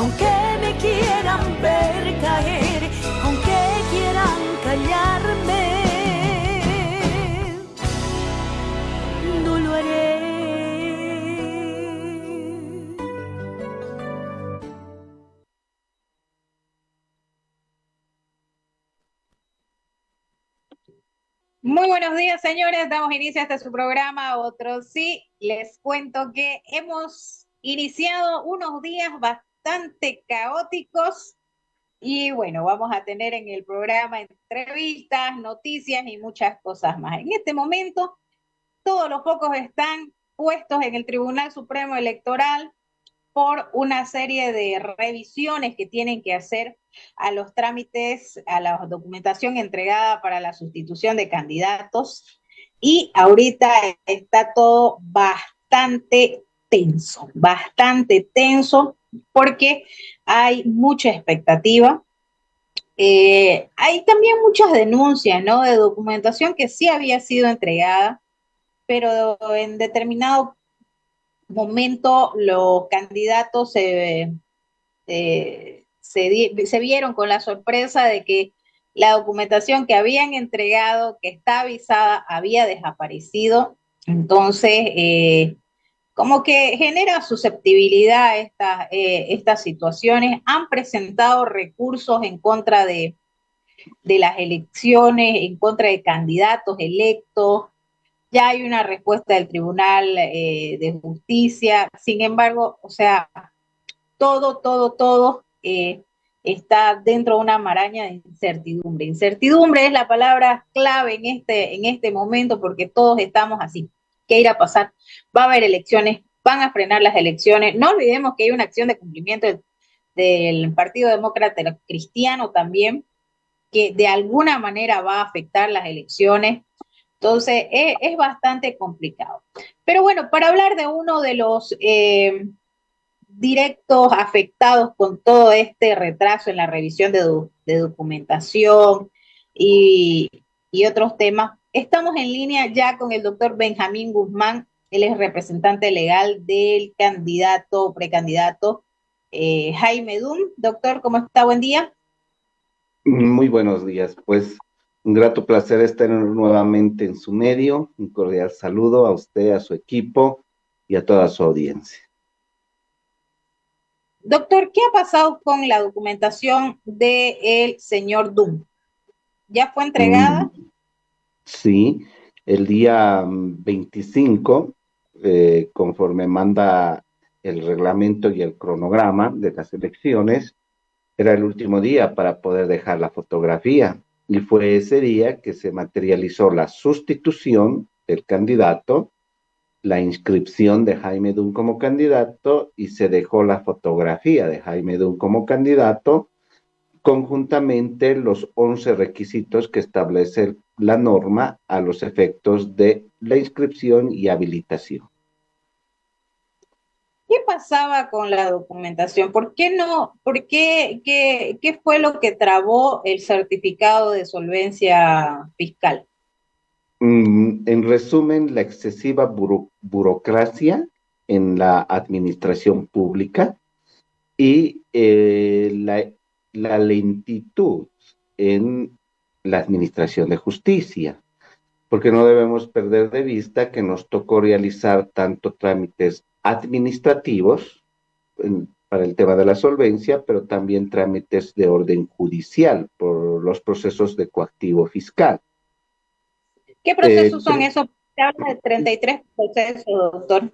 aunque me quieran ver caer, aunque quieran callarme, no lo haré. Muy buenos días, señores. Damos inicio a este su programa, Otro Sí. Les cuento que hemos iniciado unos días bastante caóticos y bueno, vamos a tener en el programa entrevistas, noticias y muchas cosas más. En este momento, todos los focos están puestos en el Tribunal Supremo Electoral por una serie de revisiones que tienen que hacer a los trámites, a la documentación entregada para la sustitución de candidatos. Y ahorita está todo bastante tenso, porque hay mucha expectativa. Hay también muchas denuncias, ¿no? De documentación que sí había sido entregada, pero en determinado momento los candidatos se vieron con la sorpresa de que la documentación que habían entregado, que está avisada, había desaparecido. Entonces, como que genera susceptibilidad estas situaciones. Han presentado recursos en contra de las elecciones, en contra de candidatos electos. Ya hay una respuesta del Tribunal de Justicia. Sin embargo, o sea, todo está dentro de una maraña de incertidumbre. Incertidumbre es la palabra clave en este momento, porque todos estamos así. ¿Qué irá a pasar? Va a haber elecciones, van a frenar las elecciones. No olvidemos que hay una acción de cumplimiento del Partido Demócrata Cristiano también, que de alguna manera va a afectar las elecciones. Entonces, es bastante complicado. Pero bueno, para hablar de uno de los directos afectados con todo este retraso en la revisión de documentación y, y otros temas, estamos en línea ya con el doctor Benjamín Guzmán. Él es representante legal del candidato, precandidato Jaime Dum. Doctor, ¿cómo está? Buen día. Muy buenos días, pues un grato placer estar nuevamente en su medio. Un cordial saludo a usted, a su equipo y a toda su audiencia. Doctor, ¿qué ha pasado con la documentación del señor Dum? ¿Ya fue entregada? Sí, el día 25, conforme manda el reglamento y el cronograma de las elecciones, era el último día para poder dejar la fotografía. Y fue ese día que se materializó la sustitución del candidato, la inscripción de Jaime Dum como candidato y se dejó la fotografía de Jaime Dum como candidato, conjuntamente los 11 requisitos que establece la norma a los efectos de la inscripción y habilitación. ¿Qué pasaba con la documentación? ¿Por qué no? ¿Qué fue lo que trabó el certificado de solvencia fiscal? En resumen, la excesiva burocracia en la administración pública y la lentitud en la administración de justicia, porque no debemos perder de vista que nos tocó realizar tanto trámites administrativos para el tema de la solvencia, pero también trámites de orden judicial por los procesos de coactivo fiscal. ¿Qué procesos son esos? Se habla de 33 procesos, doctor.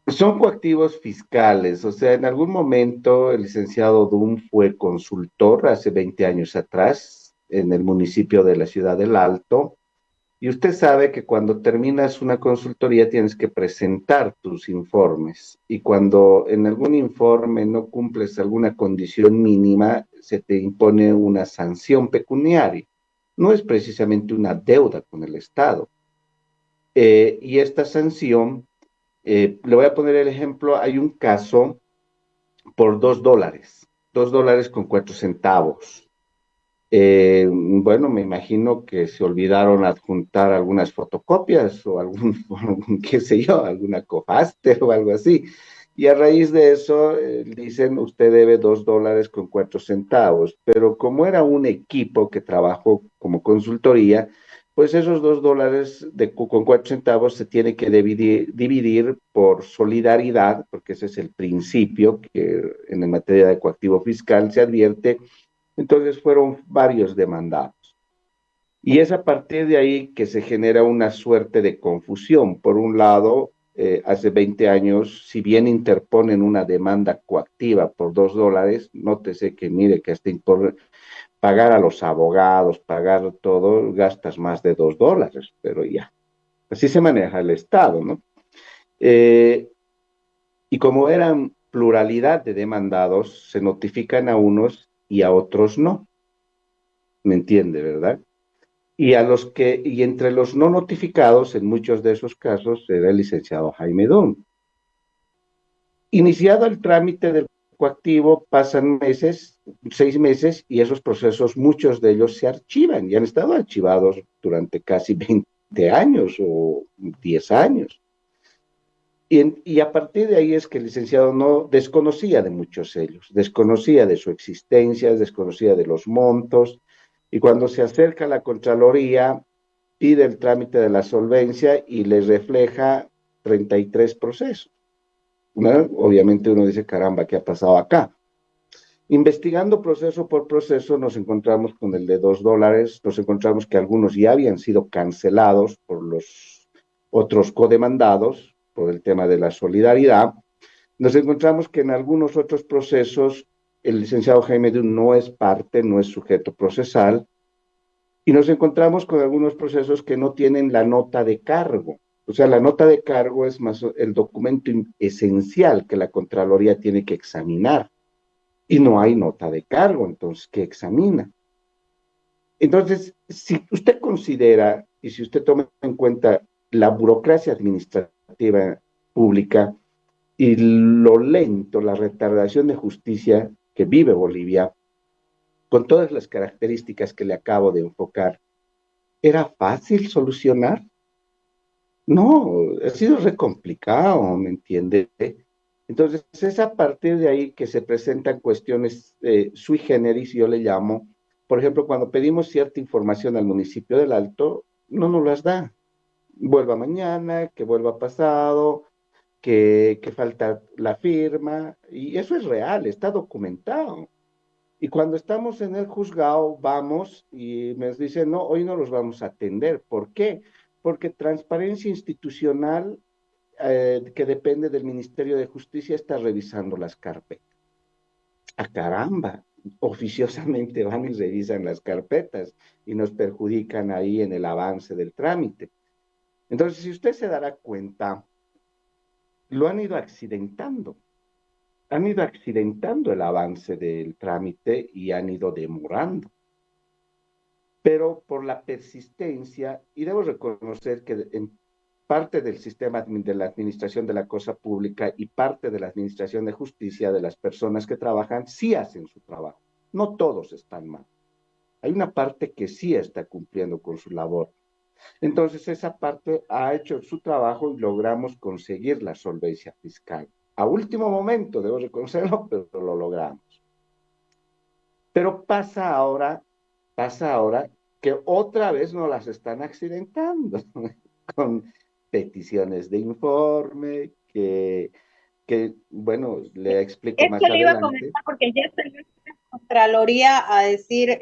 Son coactivos fiscales, o sea, en algún momento el licenciado Dum fue consultor hace 20 años atrás en el municipio de la Ciudad del Alto, y usted sabe que cuando terminas una consultoría tienes que presentar tus informes, y cuando en algún informe no cumples alguna condición mínima, se te impone una sanción pecuniaria. No es precisamente una deuda con el Estado. Y esta sanción, le voy a poner el ejemplo, hay un caso por $2.04. Bueno, me imagino que se olvidaron adjuntar algunas fotocopias o algún, qué sé yo, alguna cofaster o algo así. Y a raíz de eso, dicen, usted debe $2.04, pero como era un equipo que trabajó como consultoría, pues esos $2 con 4 centavos se tiene que dividir por solidaridad, porque ese es el principio que en materia de coactivo fiscal se advierte. Entonces fueron varios demandados. Y es a partir de ahí que se genera una suerte de confusión. Por un lado, hace 20 años, si bien interponen una demanda coactiva por $2, nótese que mire que hasta pagar a los abogados, pagar todo, gastas más de $2, pero ya. Así se maneja el Estado, ¿no? Eh, y como eran pluralidad de demandados, se notifican a unos y a otros no. ¿Me entiende, verdad? Y entre los no notificados, en muchos de esos casos, era el licenciado Jaime Don. Iniciado el trámite del coactivo, pasan 6 meses, y esos procesos, muchos de ellos se archivan, y han estado archivados durante casi 20 años o 10 años. Y a partir de ahí es que el licenciado no desconocía de muchos sellos, desconocía de su existencia, desconocía de los montos, y cuando se acerca a la Contraloría, pide el trámite de la solvencia y le refleja 33 procesos. Obviamente uno dice, caramba, ¿qué ha pasado acá? Investigando proceso por proceso, nos encontramos con el de $2, nos encontramos que algunos ya habían sido cancelados por los otros codemandados, por el tema de la solidaridad. Nos encontramos que en algunos otros procesos el licenciado Jaime Dunn no es parte, no es sujeto procesal, y nos encontramos con algunos procesos que no tienen la nota de cargo. O sea, la nota de cargo es más el documento esencial que la Contraloría tiene que examinar, y no hay nota de cargo, entonces, ¿qué examina? Entonces, si usted considera y si usted toma en cuenta la burocracia administrativa pública y lo lento, la retardación de justicia que vive Bolivia, con todas las características que le acabo de enfocar, ¿era fácil solucionar? No, ha sido re complicado, ¿me entiende? Entonces, es a partir de ahí que se presentan cuestiones sui generis, yo le llamo. Por ejemplo, cuando pedimos cierta información al municipio del Alto, no nos las da. Vuelva mañana, que vuelva pasado, que falta la firma, y eso es real, está documentado. Y cuando estamos en el juzgado, vamos y me dicen, no, hoy no los vamos a atender. ¿Por qué? Porque Transparencia Institucional, que depende del Ministerio de Justicia, está revisando las carpetas. ¡Ah, caramba! Oficiosamente van y revisan las carpetas y nos perjudican ahí en el avance del trámite. Entonces, si usted se dará cuenta, lo han ido accidentando. Han ido accidentando el avance del trámite y han ido demorando. Pero por la persistencia, y debo reconocer que en parte del sistema de la administración de la cosa pública y parte de la administración de justicia, de las personas que trabajan, sí hacen su trabajo. No todos están mal. Hay una parte que sí está cumpliendo con su labor. Entonces, esa parte ha hecho su trabajo y logramos conseguir la solvencia fiscal. A último momento, debo reconocerlo, pero lo logramos. Pero pasa ahora que otra vez nos las están accidentando con peticiones de informe, bueno, le explico más Esto le iba a adelante. comentar porque ya salió la Contraloría a decir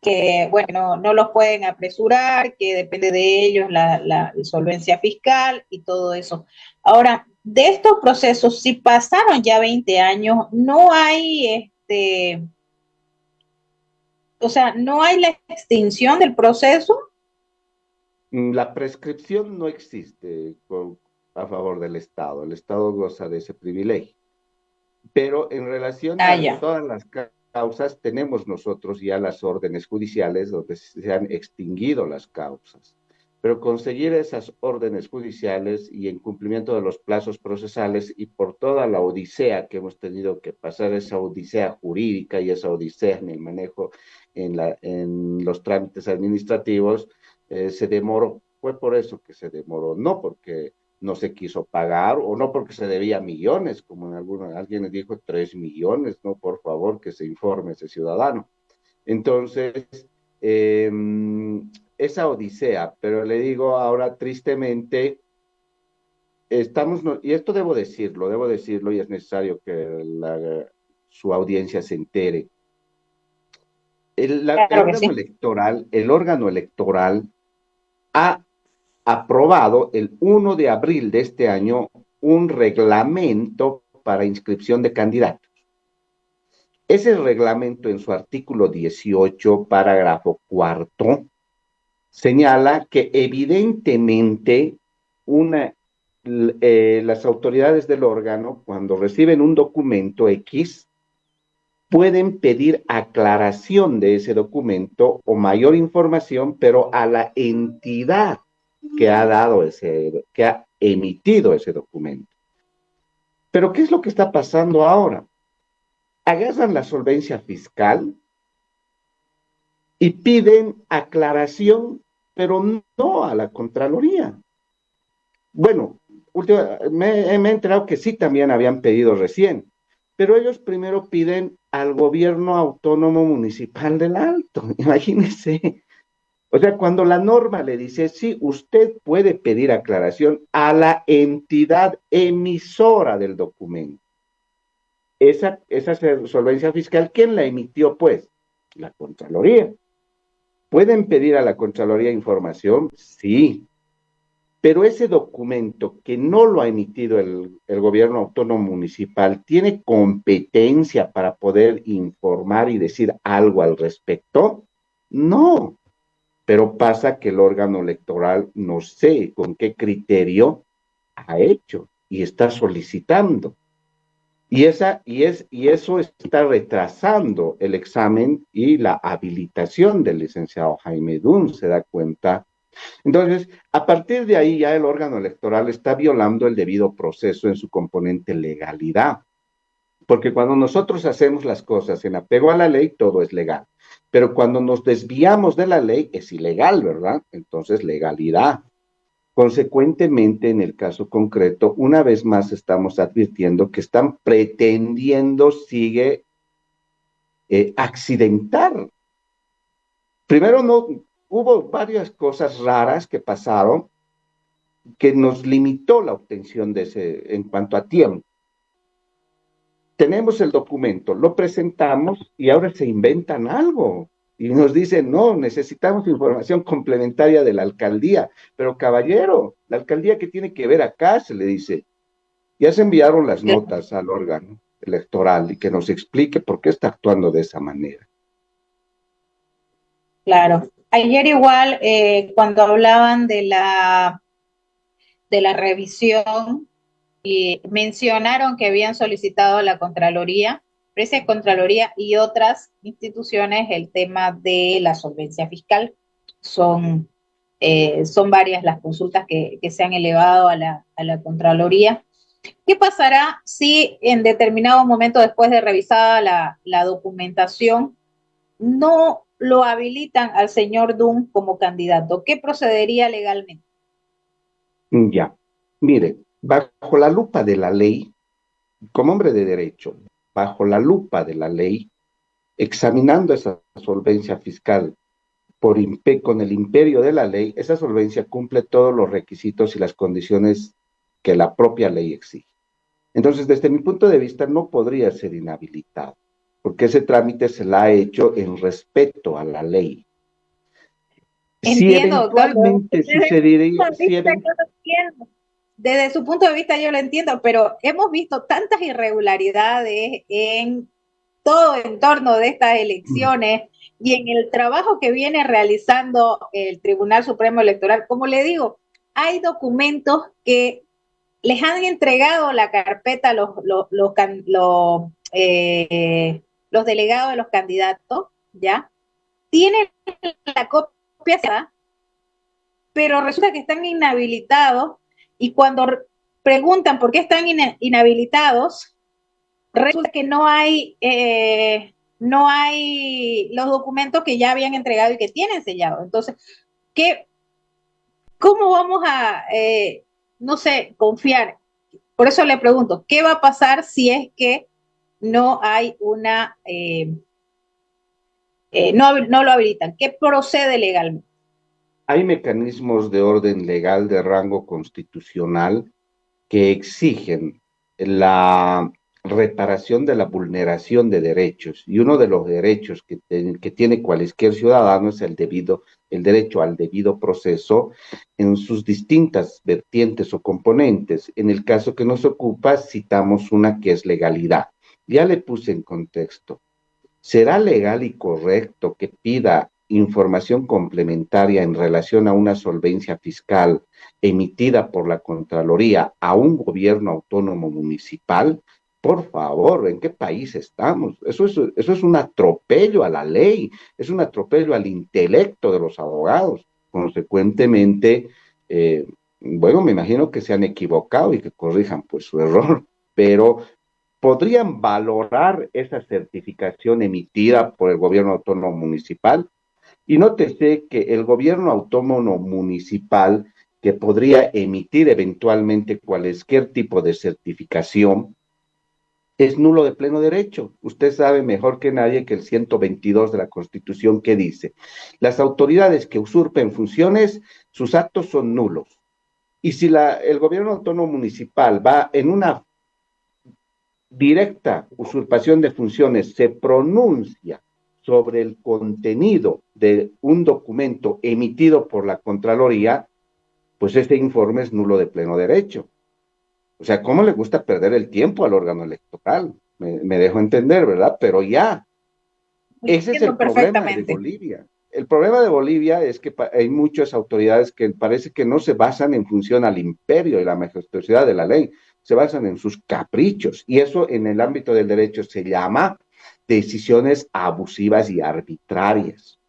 que, bueno, no los pueden apresurar, que depende de ellos la solvencia fiscal y todo eso. Ahora, de estos procesos, si pasaron ya 20 años, no hay, o sea, no hay la extinción del proceso. La prescripción no existe a favor del Estado. El Estado goza de ese privilegio. Pero en relación a todas las causas, tenemos nosotros ya las órdenes judiciales donde se han extinguido las causas. Pero conseguir esas órdenes judiciales y en cumplimiento de los plazos procesales y por toda la odisea que hemos tenido que pasar, esa odisea jurídica y esa odisea en el manejo en los trámites administrativos, se demoró. Fue por eso que se demoró, no porque no se quiso pagar, o no porque se debía millones, como en alguien dijo 3 millones, no, por favor, que se informe ese ciudadano. Entonces, eh, esa odisea, pero le digo ahora tristemente, y esto debo decirlo, y es necesario que su audiencia se entere. Claro que sí. El órgano electoral ha aprobado el 1 de abril de este año un reglamento para inscripción de candidatos. Ese reglamento en su artículo 18, parágrafo cuarto, señala que evidentemente las autoridades del órgano, cuando reciben un documento X, pueden pedir aclaración de ese documento o mayor información, pero a la entidad que ha emitido ese documento. Pero ¿qué es lo que está pasando ahora? Agarran la solvencia fiscal y piden aclaración, pero no a la Contraloría. Bueno, me he enterado que sí también habían pedido recién, pero ellos primero piden al gobierno autónomo municipal del Alto, imagínense. O sea, cuando la norma le dice, sí, usted puede pedir aclaración a la entidad emisora del documento. Esa solvencia fiscal, ¿quién la emitió? Pues la Contraloría. ¿Pueden pedir a la Contraloría información? Sí. Pero ese documento que no lo ha emitido el gobierno autónomo municipal, ¿tiene competencia para poder informar y decir algo al respecto? No. Pero pasa que el órgano electoral no sé con qué criterio ha hecho y está solicitando. Y eso está retrasando el examen y la habilitación del licenciado Jaime Dunn, ¿se da cuenta? Entonces, a partir de ahí ya el órgano electoral está violando el debido proceso en su componente legalidad. Porque cuando nosotros hacemos las cosas en apego a la ley, todo es legal. Pero cuando nos desviamos de la ley, es ilegal, ¿verdad? Entonces, legalidad. Consecuentemente, en el caso concreto, una vez más estamos advirtiendo que están pretendiendo, accidentar. Primero, hubo varias cosas raras que pasaron que nos limitó la obtención de ese en cuanto a tiempo. Tenemos el documento, lo presentamos y ahora se inventan algo. Y nos dicen, no, necesitamos información complementaria de la alcaldía. Pero caballero, la alcaldía que tiene que ver acá, se le dice, ya se enviaron las notas al órgano electoral y que nos explique por qué está actuando de esa manera. Claro. Ayer igual, cuando hablaban de la revisión, y mencionaron que habían solicitado a la Contraloría, Presa Contraloría y otras instituciones el tema de la solvencia fiscal. Son varias las consultas que se han elevado a la Contraloría. ¿Qué pasará si en determinado momento, después de revisada la documentación, no lo habilitan al señor Dunn como candidato? ¿Qué procedería legalmente? Ya, mire, bajo la lupa de la ley, como hombre de derecho, bajo la lupa de la ley, examinando esa solvencia fiscal con el imperio de la ley, esa solvencia cumple todos los requisitos y las condiciones que la propia ley exige. Entonces, desde mi punto de vista, no podría ser inhabilitado, porque ese trámite se la ha hecho en respeto a la ley. Entiendo, doctor. Desde su punto de vista yo lo entiendo, pero hemos visto tantas irregularidades en todo el entorno de estas elecciones y en el trabajo que viene realizando el Tribunal Supremo Electoral. Como le digo, hay documentos que les han entregado la carpeta a los delegados de los candidatos, ¿ya? Tienen la copia, pero resulta que están inhabilitados, y cuando preguntan por qué están inhabilitados, resulta que no hay los documentos que ya habían entregado y que tienen sellado. Entonces, ¿cómo vamos a no sé, confiar. Por eso le pregunto, ¿qué va a pasar si es que no hay una, no lo habilitan? ¿Qué procede legalmente? Hay mecanismos de orden legal de rango constitucional que exigen la reparación de la vulneración de derechos. Y uno de los derechos que tiene cualquier ciudadano es el derecho al debido proceso en sus distintas vertientes o componentes. En el caso que nos ocupa, citamos una que es legalidad. Ya le puse en contexto. ¿Será legal y correcto que pida información complementaria en relación a una solvencia fiscal emitida por la Contraloría a un gobierno autónomo municipal? Por favor, ¿en qué país estamos? Eso es un atropello a la ley, es un atropello al intelecto de los abogados. Consecuentemente, bueno, me imagino que se han equivocado y que corrijan pues su error, pero podrían valorar esa certificación emitida por el gobierno autónomo municipal. Y nótese que el gobierno autónomo municipal que podría emitir eventualmente cualquier tipo de certificación es nulo de pleno derecho. Usted sabe mejor que nadie que el 122 de la Constitución que dice, las autoridades que usurpen funciones, sus actos son nulos. Y si el gobierno autónomo municipal va en una directa usurpación de funciones se pronuncia sobre el contenido de un documento emitido por la Contraloría, pues este informe es nulo de pleno derecho. O sea, ¿cómo le gusta perder el tiempo al órgano electoral? Me dejo entender, ¿verdad? Pero ya, ese es el problema de Bolivia. El problema de Bolivia es que hay muchas autoridades que parece que no se basan en función al imperio y la majestuosidad de la ley, se basan en sus caprichos. Y eso en el ámbito del derecho se llama decisiones abusivas y arbitrarias.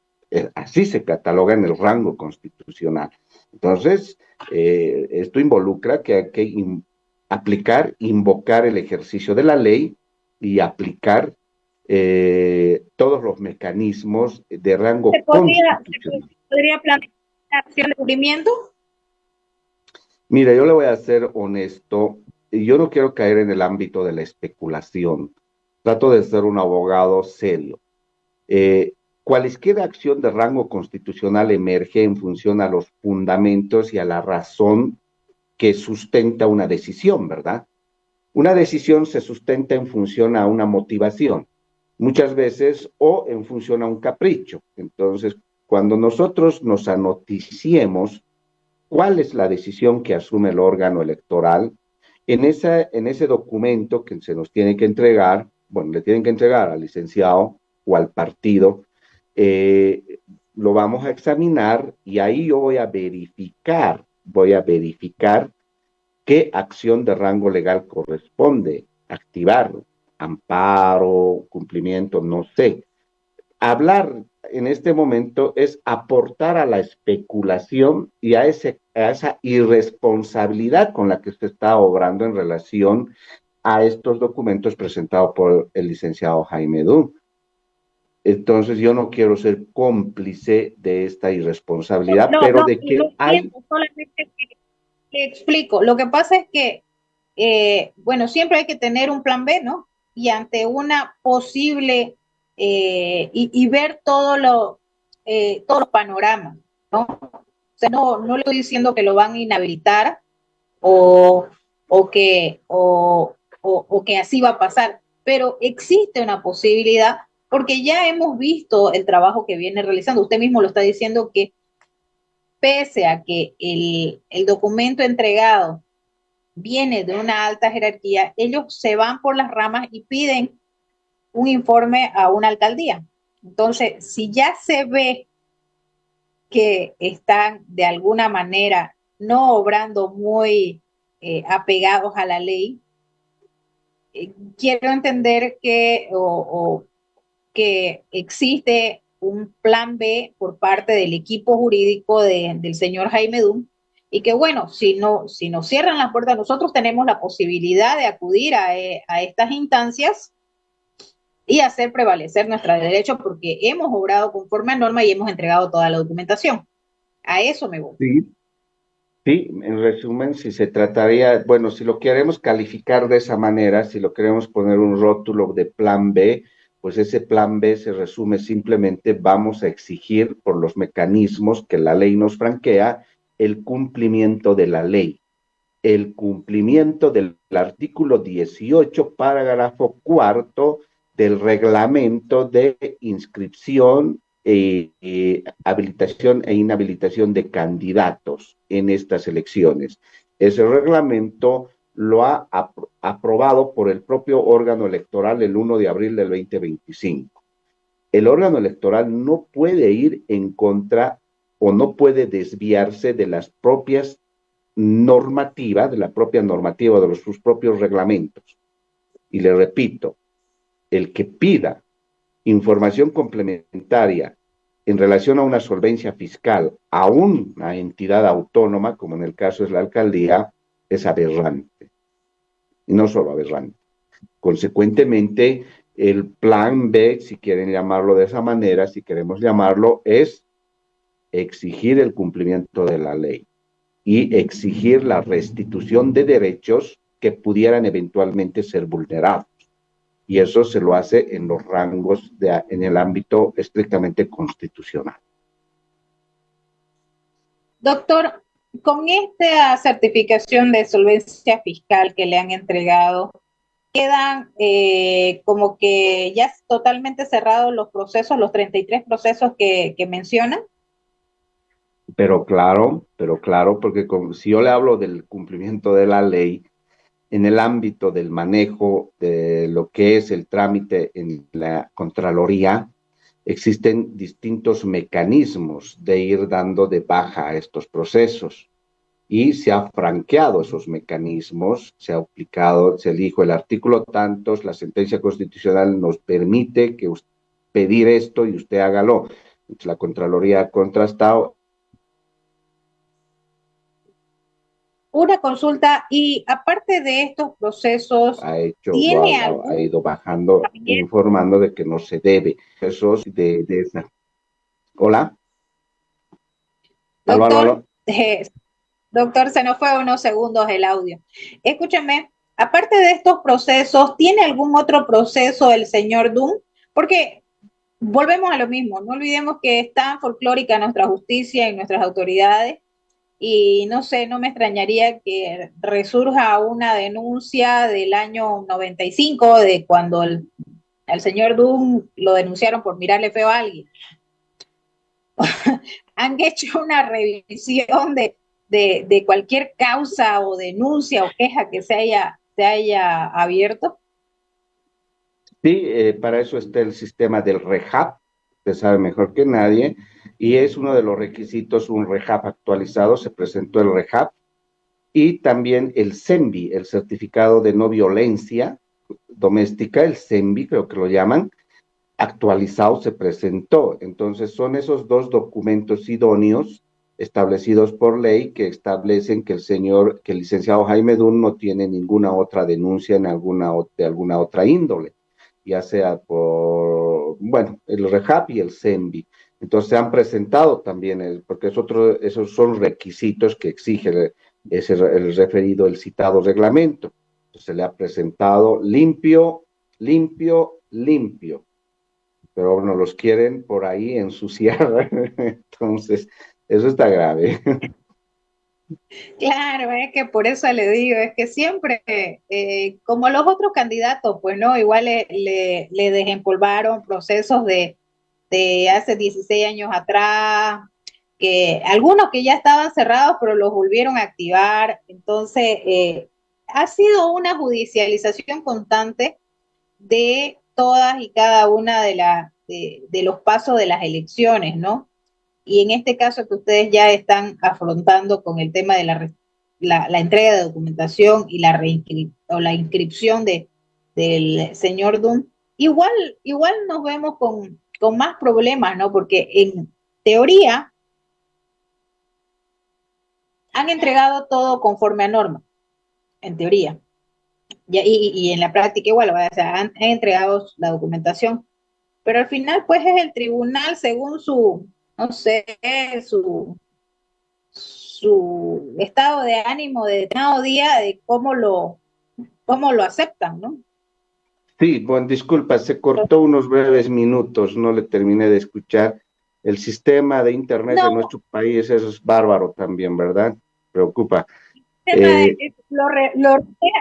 Así se cataloga en el rango constitucional. Entonces, esto involucra que hay que aplicar, invocar el ejercicio de la ley y aplicar todos los mecanismos de rango constitucional. ¿Se podría plantear acción de cubrimiento? Mira, yo le voy a ser honesto, yo no quiero caer en el ámbito de la especulación, trato de ser un abogado serio. Cualquier acción de rango constitucional emerge en función a los fundamentos y a la razón que sustenta una decisión, ¿verdad? Una decisión se sustenta en función a una motivación, muchas veces o en función a un capricho. Entonces, cuando nosotros nos anoticiemos cuál es la decisión que asume el órgano electoral, en ese documento que se nos tiene que entregar, bueno, le tienen que entregar al licenciado o al partido, lo vamos a examinar y ahí yo voy a verificar qué acción de rango legal corresponde activar, amparo, cumplimiento, no sé. Hablar en este momento es aportar a la especulación y a esa irresponsabilidad con la que se está obrando en relación a estos documentos presentados por el licenciado Jaime Dum. Entonces yo no quiero ser cómplice de esta irresponsabilidad, pero de que hay... Solamente le explico. Lo que pasa es que, bueno, siempre hay que tener un plan B, ¿no? Y ante una posible, y ver todos los panoramas, ¿no? O sea, no le estoy diciendo que lo van a inhabilitar o que así va a pasar, pero existe una posibilidad porque ya hemos visto el trabajo que viene realizando. Usted mismo lo está diciendo que pese a que el documento entregado viene de una alta jerarquía, ellos se van por las ramas y piden un informe a una alcaldía. Entonces, si ya se ve que están de alguna manera no obrando muy apegados a la ley, quiero entender que existe un plan B por parte del equipo jurídico del señor Jaime Dum, y que bueno, si nos cierran las puertas, nosotros tenemos la posibilidad de acudir a estas instancias y hacer prevalecer nuestros derechos porque hemos obrado conforme a norma y hemos entregado toda la documentación. A eso me voy. Sí. Sí, en resumen, si se trataría, bueno, si lo queremos calificar de esa manera, si lo queremos poner un rótulo de plan B, pues ese plan B se resume simplemente vamos a exigir por los mecanismos que la ley nos franquea el cumplimiento de la ley, el cumplimiento del artículo 18, parágrafo cuarto del reglamento de inscripción, habilitación e inhabilitación de candidatos en estas elecciones. Ese reglamento lo ha aprobado por el propio órgano electoral el 1 de abril del 2025. El órgano electoral no puede ir en contra o no puede desviarse de las propias normativas, de la propia normativa, de sus propios reglamentos. Y le repito, el que pida información complementaria en relación a una solvencia fiscal a una entidad autónoma, como en el caso es la alcaldía, es aberrante. Y no solo aberrante. Consecuentemente, el plan B, si quieren llamarlo de esa manera, si queremos llamarlo, es exigir el cumplimiento de la ley y exigir la restitución de derechos que pudieran eventualmente ser vulnerados. Y eso se lo hace en los rangos, en el ámbito estrictamente constitucional. Doctor, con esta certificación de solvencia fiscal que le han entregado, quedan como que ya totalmente cerrados los procesos, los 33 procesos que mencionan. Pero claro, porque si yo le hablo del cumplimiento de la ley, en el ámbito del manejo de lo que es el trámite en la Contraloría, existen distintos mecanismos de ir dando de baja a estos procesos y se ha franqueado esos mecanismos, se ha aplicado, se dijo el artículo tantos, la sentencia constitucional nos permite que pedir esto y usted hágalo. Entonces, la Contraloría ha contrastado. Una consulta, y aparte de estos procesos, ha ido bajando, informando de que no se debe. Esos de esa. Hola. Doctor, doctor, se nos fue unos segundos el audio. Escúchame, aparte de estos procesos, ¿tiene algún otro proceso el señor Dunn? Porque volvemos a lo mismo, no olvidemos que es tan folclórica nuestra justicia y nuestras autoridades. Y no sé, no me extrañaría que resurja una denuncia del año 95, de cuando al señor Dunn lo denunciaron por mirarle feo a alguien. ¿Han hecho una revisión de cualquier causa o denuncia o queja que se haya abierto? Sí, para eso está el sistema del REHAP, usted sabe mejor que nadie, y es uno de los requisitos, un REHAP actualizado, se presentó el REHAP, y también el CENVI, el Certificado de No Violencia Doméstica, el CENVI creo que lo llaman, actualizado se presentó. Entonces son esos dos documentos idóneos establecidos por ley que establecen que el licenciado Jaime Dunn no tiene ninguna otra denuncia de alguna otra índole, ya sea por, el REHAP y el CENVI. Entonces se han presentado también, porque esos son requisitos que exige el referido, el citado reglamento. Entonces se le ha presentado limpio, pero bueno, los quieren por ahí ensuciar. Entonces, eso está grave. Claro, es que por eso le digo, es que siempre, como los otros candidatos, pues no, igual le desempolvaron procesos de hace 16 años atrás, que algunos que ya estaban cerrados, pero los volvieron a activar. Entonces, ha sido una judicialización constante de todas y cada una de los pasos de las elecciones, ¿no? Y en este caso que ustedes ya están afrontando con el tema de la entrega de documentación y la inscripción del señor Dunn, igual nos vemos con más problemas, ¿no? Porque en teoría han entregado todo conforme a norma, en teoría. Y en la práctica igual, o sea, han entregado la documentación, pero al final pues es el tribunal según su, no sé, su estado de ánimo de determinado día, de cómo lo aceptan, ¿no? Sí, bueno, disculpa, se cortó unos breves minutos, no le terminé de escuchar. El sistema de internet de nuestro país, eso es bárbaro también, ¿verdad? Preocupa.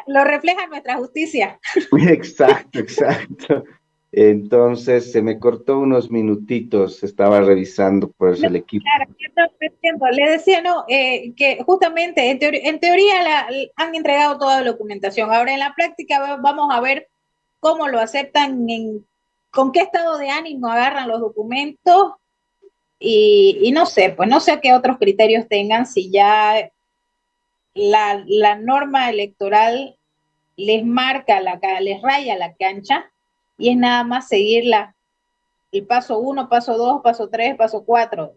Lo refleja nuestra justicia. Exacto, exacto. Entonces se me cortó unos minutitos, estaba revisando por eso el equipo. Claro, le decía, no, que justamente en teoría han entregado toda la documentación. Ahora en la práctica vamos a ver cómo lo aceptan, con qué estado de ánimo agarran los documentos y no sé, pues no sé qué otros criterios tengan, si ya la norma electoral les marca, les raya la cancha y es nada más seguir el paso 1, paso 2, paso 3, paso 4.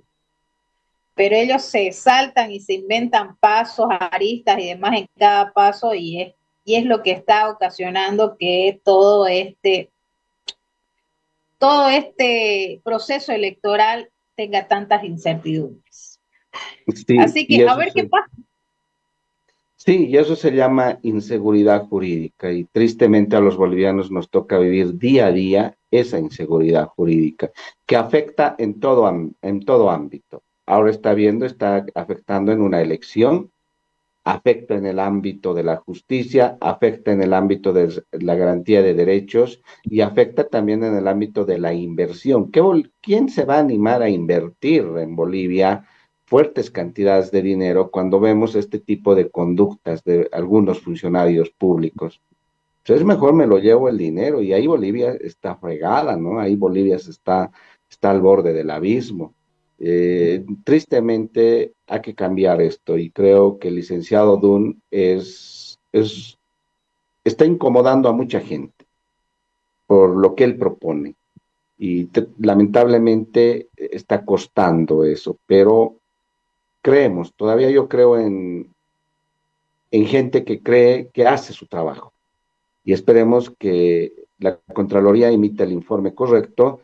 Pero ellos se saltan y se inventan pasos, aristas y demás en cada paso y es lo que está ocasionando que todo este proceso electoral tenga tantas incertidumbres. Sí, así que a ver qué pasa. Sí, y eso se llama inseguridad jurídica y tristemente a los bolivianos nos toca vivir día a día esa inseguridad jurídica que afecta en todo ámbito. Ahora está afectando en una elección, afecta en el ámbito de la justicia, afecta en el ámbito de la garantía de derechos y afecta también en el ámbito de la inversión. ¿Quién se va a animar a invertir en Bolivia fuertes cantidades de dinero cuando vemos este tipo de conductas de algunos funcionarios públicos? Entonces mejor me lo llevo el dinero y ahí Bolivia está fregada, ¿no? Ahí Bolivia está al borde del abismo. Tristemente hay que cambiar esto y creo que el licenciado Dunn está incomodando a mucha gente por lo que él propone y lamentablemente está costando eso, pero todavía yo creo en gente que cree que hace su trabajo y esperemos que la Contraloría emita el informe correcto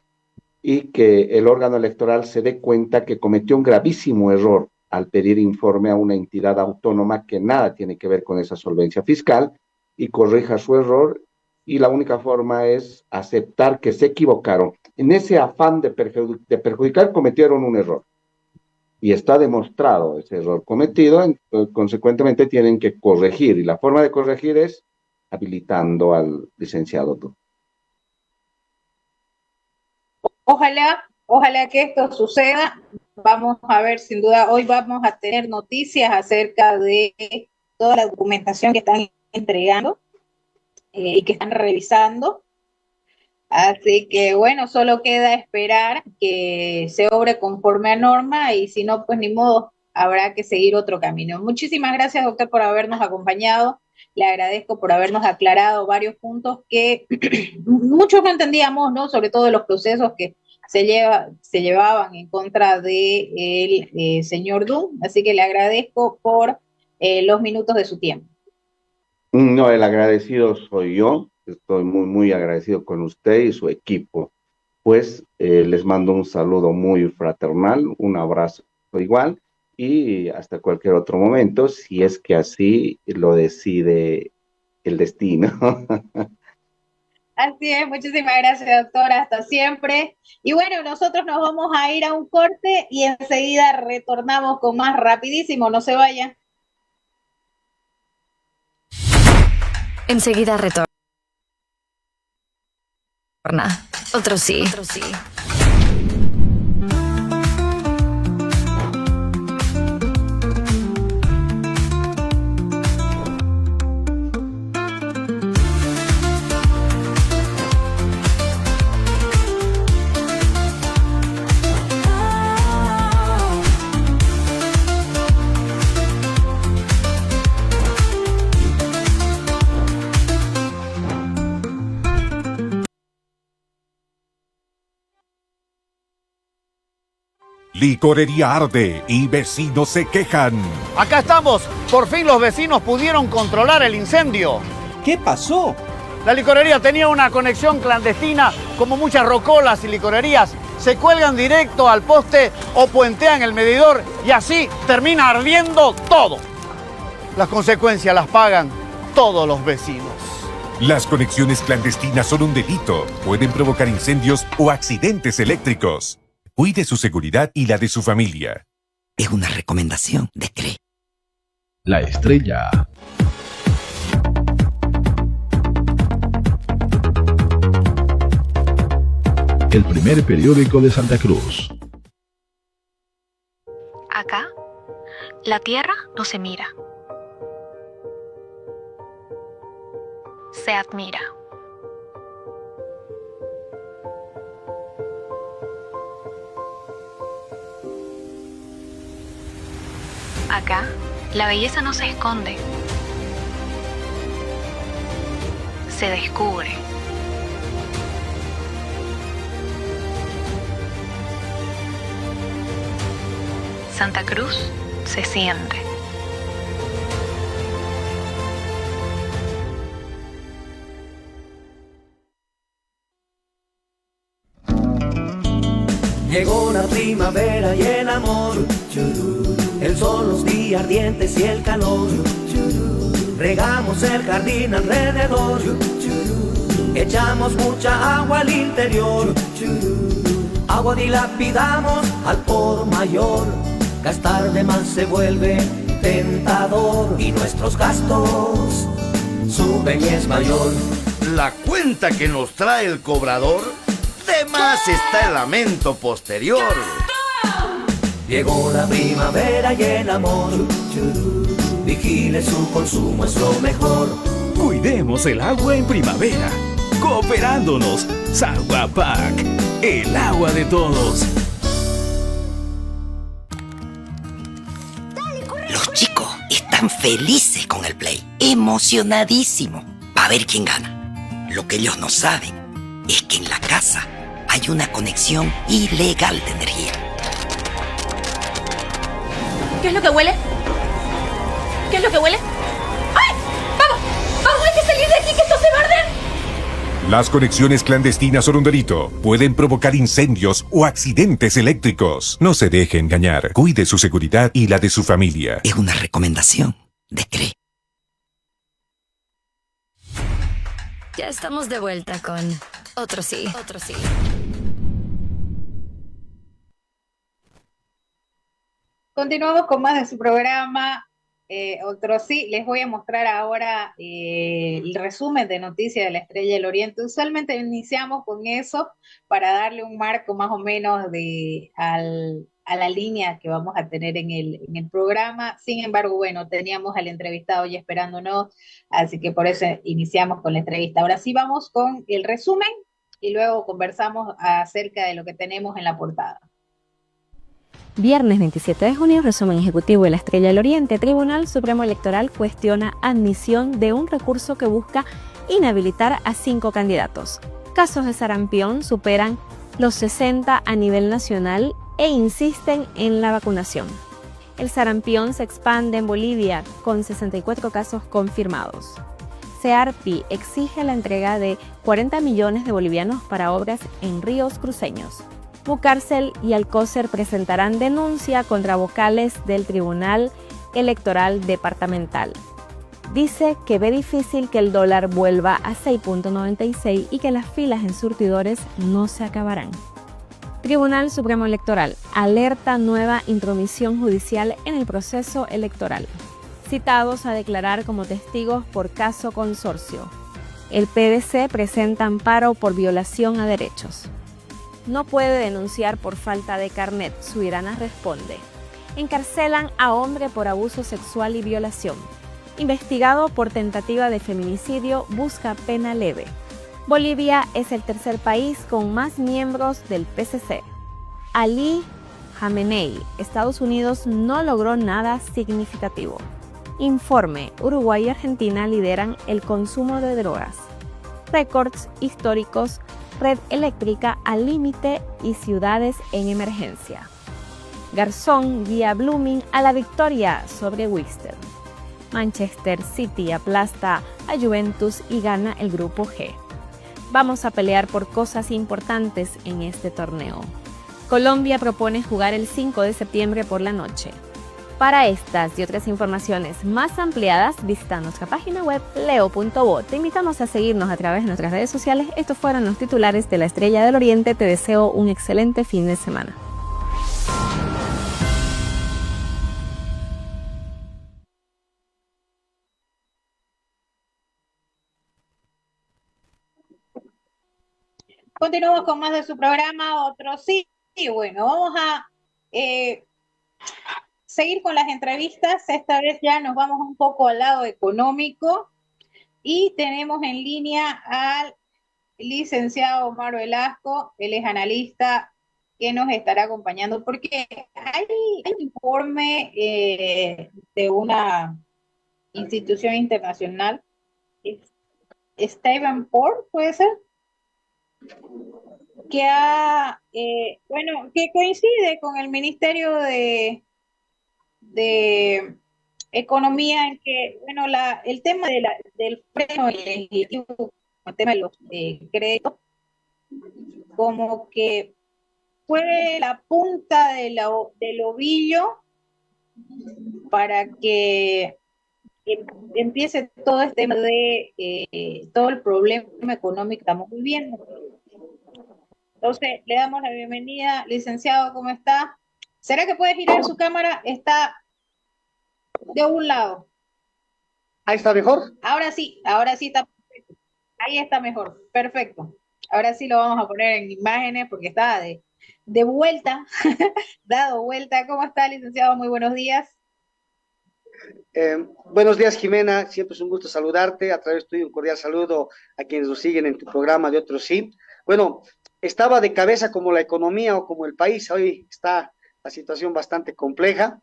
y que el órgano electoral se dé cuenta que cometió un gravísimo error al pedir informe a una entidad autónoma que nada tiene que ver con esa solvencia fiscal y corrija su error, y la única forma es aceptar que se equivocaron. En ese afán de perjudicar cometieron un error y está demostrado ese error cometido, consecuentemente tienen que corregir y la forma de corregir es habilitando al licenciado Dunn. Ojalá que esto suceda. Vamos a ver, sin duda, hoy vamos a tener noticias acerca de toda la documentación que están entregando y que están revisando. Así que bueno, solo queda esperar que se obre conforme a norma y si no, pues ni modo, habrá que seguir otro camino. Muchísimas gracias, doctor, por habernos acompañado. Le agradezco por habernos aclarado varios puntos que muchos no entendíamos, ¿no? Sobre todo los procesos que se llevaban en contra del señor Dunn. Así que le agradezco por los minutos de su tiempo. No, el agradecido soy yo. Estoy muy, muy agradecido con usted y su equipo. Pues les mando un saludo muy fraternal, un abrazo igual y hasta cualquier otro momento, si es que así lo decide el destino. Así es, muchísimas gracias, doctora, hasta siempre. Y bueno, nosotros nos vamos a ir a un corte y enseguida retornamos con más rapidísimo, no se vaya. Enseguida retorna. Otro sí. Licorería arde y vecinos se quejan. Acá estamos, por fin los vecinos pudieron controlar el incendio. ¿Qué pasó? La licorería tenía una conexión clandestina, como muchas rocolas y licorerías. se cuelgan directo al poste o puentean el medidor y así termina ardiendo todo. Las consecuencias las pagan todos los vecinos. Las conexiones clandestinas son un delito. Pueden provocar incendios o accidentes eléctricos. Cuide su seguridad y la de su familia. Es una recomendación de CRE. La Estrella. El primer periódico de Santa Cruz. Acá, la tierra no se mira, se admira. Acá, la belleza no se esconde, se descubre. Santa Cruz se siente. Llegó la primavera y el amor, el sol, los días ardientes y el calor. Regamos el jardín alrededor, echamos mucha agua al interior. Agua dilapidamos al por mayor, gastar de más se vuelve tentador y nuestros gastos suben y es mayor. La cuenta que nos trae el cobrador, de más está el lamento posterior. Llegó la primavera y el amor, vigile su consumo, es lo mejor. Cuidemos el agua en primavera, cooperándonos. Saguapac, el agua de todos. Los chicos están felices con el Play, emocionadísimos. Va a ver quién gana. Lo que ellos no saben es que en la casa hay una conexión ilegal de energía. ¿Qué es lo que huele? ¿Qué es lo que huele? ¡Ay! ¡Vamos! ¡Vamos! ¡Hay que salir de aquí, que esto se va a arder! Las conexiones clandestinas son un delito. Pueden provocar incendios o accidentes eléctricos. No se deje engañar. Cuide su seguridad y la de su familia. Es una recomendación de CRE. Ya estamos de vuelta con Otro Sí. Otro Sí. Continuamos con más de su programa, Otro Sí. Les voy a mostrar ahora el resumen de noticias de la Estrella del Oriente. Usualmente iniciamos con eso para darle un marco más o menos a la línea que vamos a tener en el programa. Sin embargo, bueno, teníamos al entrevistado ya esperándonos, así que por eso iniciamos con la entrevista. Ahora sí vamos con el resumen y luego conversamos acerca de lo que tenemos en la portada. Viernes 27 de junio, resumen ejecutivo de la Estrella del Oriente. Tribunal Supremo Electoral cuestiona admisión de un recurso que busca inhabilitar a 5 candidatos. Casos de sarampión superan los 60 a nivel nacional e insisten en la vacunación. El sarampión se expande en Bolivia con 64 casos confirmados. CEARPI exige la entrega de 40 millones de bolivianos para obras en ríos cruceños. Mucárcel y Alcócer presentarán denuncia contra vocales del Tribunal Electoral Departamental. Dice que ve difícil que el dólar vuelva a 6.96 y que las filas en surtidores no se acabarán. Tribunal Supremo Electoral alerta nueva intromisión judicial en el proceso electoral. Citados a declarar como testigos por caso consorcio. El PDC presenta amparo por violación a derechos. No puede denunciar por falta de carnet, Subirana responde. Encarcelan a hombre por abuso sexual y violación. Investigado por tentativa de feminicidio, busca pena leve. Bolivia es el tercer país con más miembros del PCC. Ali Khamenei, Estados Unidos no logró nada significativo. Informe, Uruguay y Argentina lideran el consumo de drogas. Récords históricos, red eléctrica al límite y ciudades en emergencia. Garzón guía a Blooming a la victoria sobre Wister. Manchester City aplasta a Juventus y gana el grupo G. Vamos a pelear por cosas importantes en este torneo. Colombia propone jugar el 5 de septiembre por la noche. Para estas y otras informaciones más ampliadas, visita nuestra página web leo.bo. Te invitamos a seguirnos a través de nuestras redes sociales. Estos fueron los titulares de La Estrella del Oriente. Te deseo un excelente fin de semana. Continuamos con más de su programa, otro sí. Y bueno, vamos a seguir con las entrevistas. Esta vez ya nos vamos un poco al lado económico y tenemos en línea al licenciado Omar Velasco. Él es analista que nos estará acompañando porque hay un informe de una institución internacional, Standard & Poor's, ¿puede ser? Que coincide con el Ministerio de Economía en que, bueno, el tema del freno legislativo, el tema de los créditos, como que fue la punta del ovillo para que empiece todo este tema de todo el problema económico que estamos viviendo. Entonces, le damos la bienvenida. Licenciado, ¿cómo está? ¿Será que puede girar su cámara? Está de un lado. ¿Ahí está mejor? Ahora sí está perfecto. Ahí está mejor, perfecto. Ahora sí lo vamos a poner en imágenes porque está de vuelta, dado vuelta. ¿Cómo está, licenciado? Muy buenos días. Buenos días, Jimena. Siempre es un gusto saludarte. A través tuyo, un cordial saludo a quienes nos siguen en tu programa de Otros Sí. Bueno, estaba de cabeza como la economía o como el país. Hoy está la situación bastante compleja.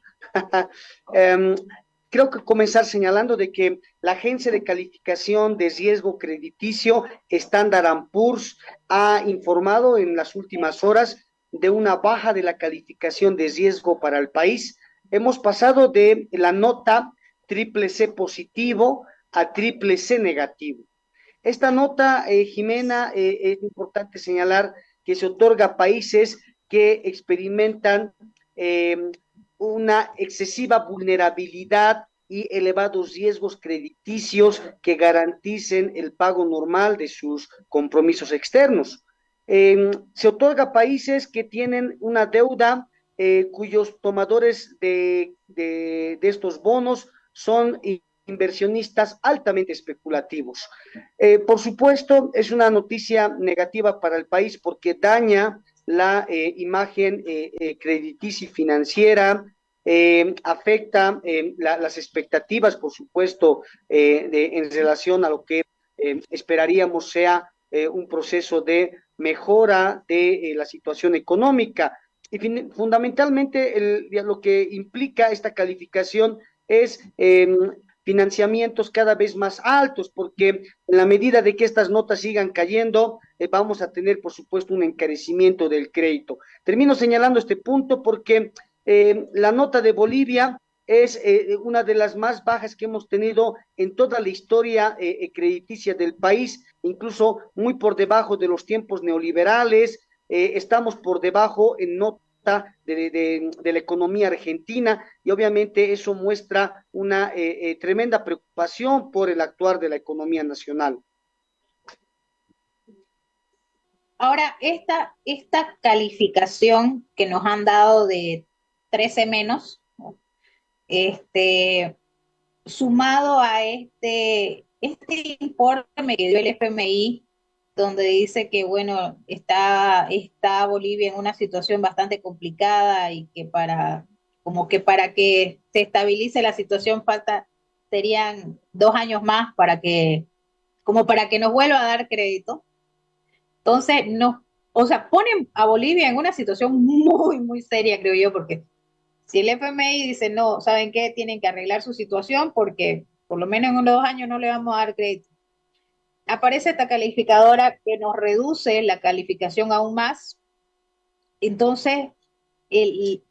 Creo que comenzar señalando de que la agencia de calificación de riesgo crediticio Standard & Poor's ha informado en las últimas horas de una baja de la calificación de riesgo para el país. Hemos pasado de la nota CCC positivo a CCC negativo. Esta nota, Jimena, es importante señalar que se otorga a países que experimentan una excesiva vulnerabilidad y elevados riesgos crediticios que garanticen el pago normal de sus compromisos externos. Se otorga a países que tienen una deuda cuyos tomadores de estos bonos son inversionistas altamente especulativos. Por supuesto, es una noticia negativa para el país porque daña la imagen crediticia y financiera, afecta las expectativas, por supuesto, en relación a lo que esperaríamos sea un proceso de mejora de la situación económica. Y fundamentalmente lo que implica esta calificación es financiamientos cada vez más altos, porque en la medida de que estas notas sigan cayendo, vamos a tener, por supuesto, un encarecimiento del crédito. Termino señalando este punto porque la nota de Bolivia es una de las más bajas que hemos tenido en toda la historia crediticia del país, incluso muy por debajo de los tiempos neoliberales. Estamos por debajo en nota de la economía argentina y obviamente eso muestra una tremenda preocupación por el actuar de la economía nacional. Ahora, esta calificación que nos han dado de 13 menos, sumado a este informe que dio el FMI, donde dice que, bueno, está Bolivia en una situación bastante complicada y que para que se estabilice la situación serían 2 años más para que nos vuelva a dar crédito. Entonces, ponen a Bolivia en una situación muy, muy seria, creo yo, porque si el FMI dice, no, ¿saben qué? Tienen que arreglar su situación porque por lo menos en unos 2 años no le vamos a dar crédito. Aparece esta calificadora que nos reduce la calificación aún más. Entonces, el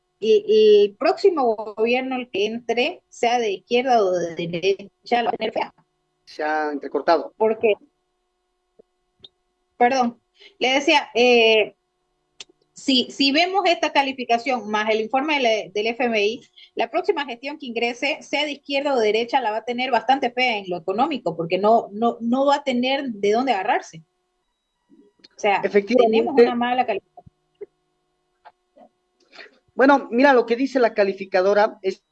próximo gobierno, el que entre, sea de izquierda o de derecha, lo va a tener fea. Se ha entrecortado. ¿Por qué? Perdón, le decía, si vemos esta calificación más el informe del FMI, la próxima gestión que ingrese, sea de izquierda o de derecha, la va a tener bastante fea en lo económico, porque no va a tener de dónde agarrarse. O sea, tenemos una mala calificación. Bueno, mira, lo que dice la calificadora es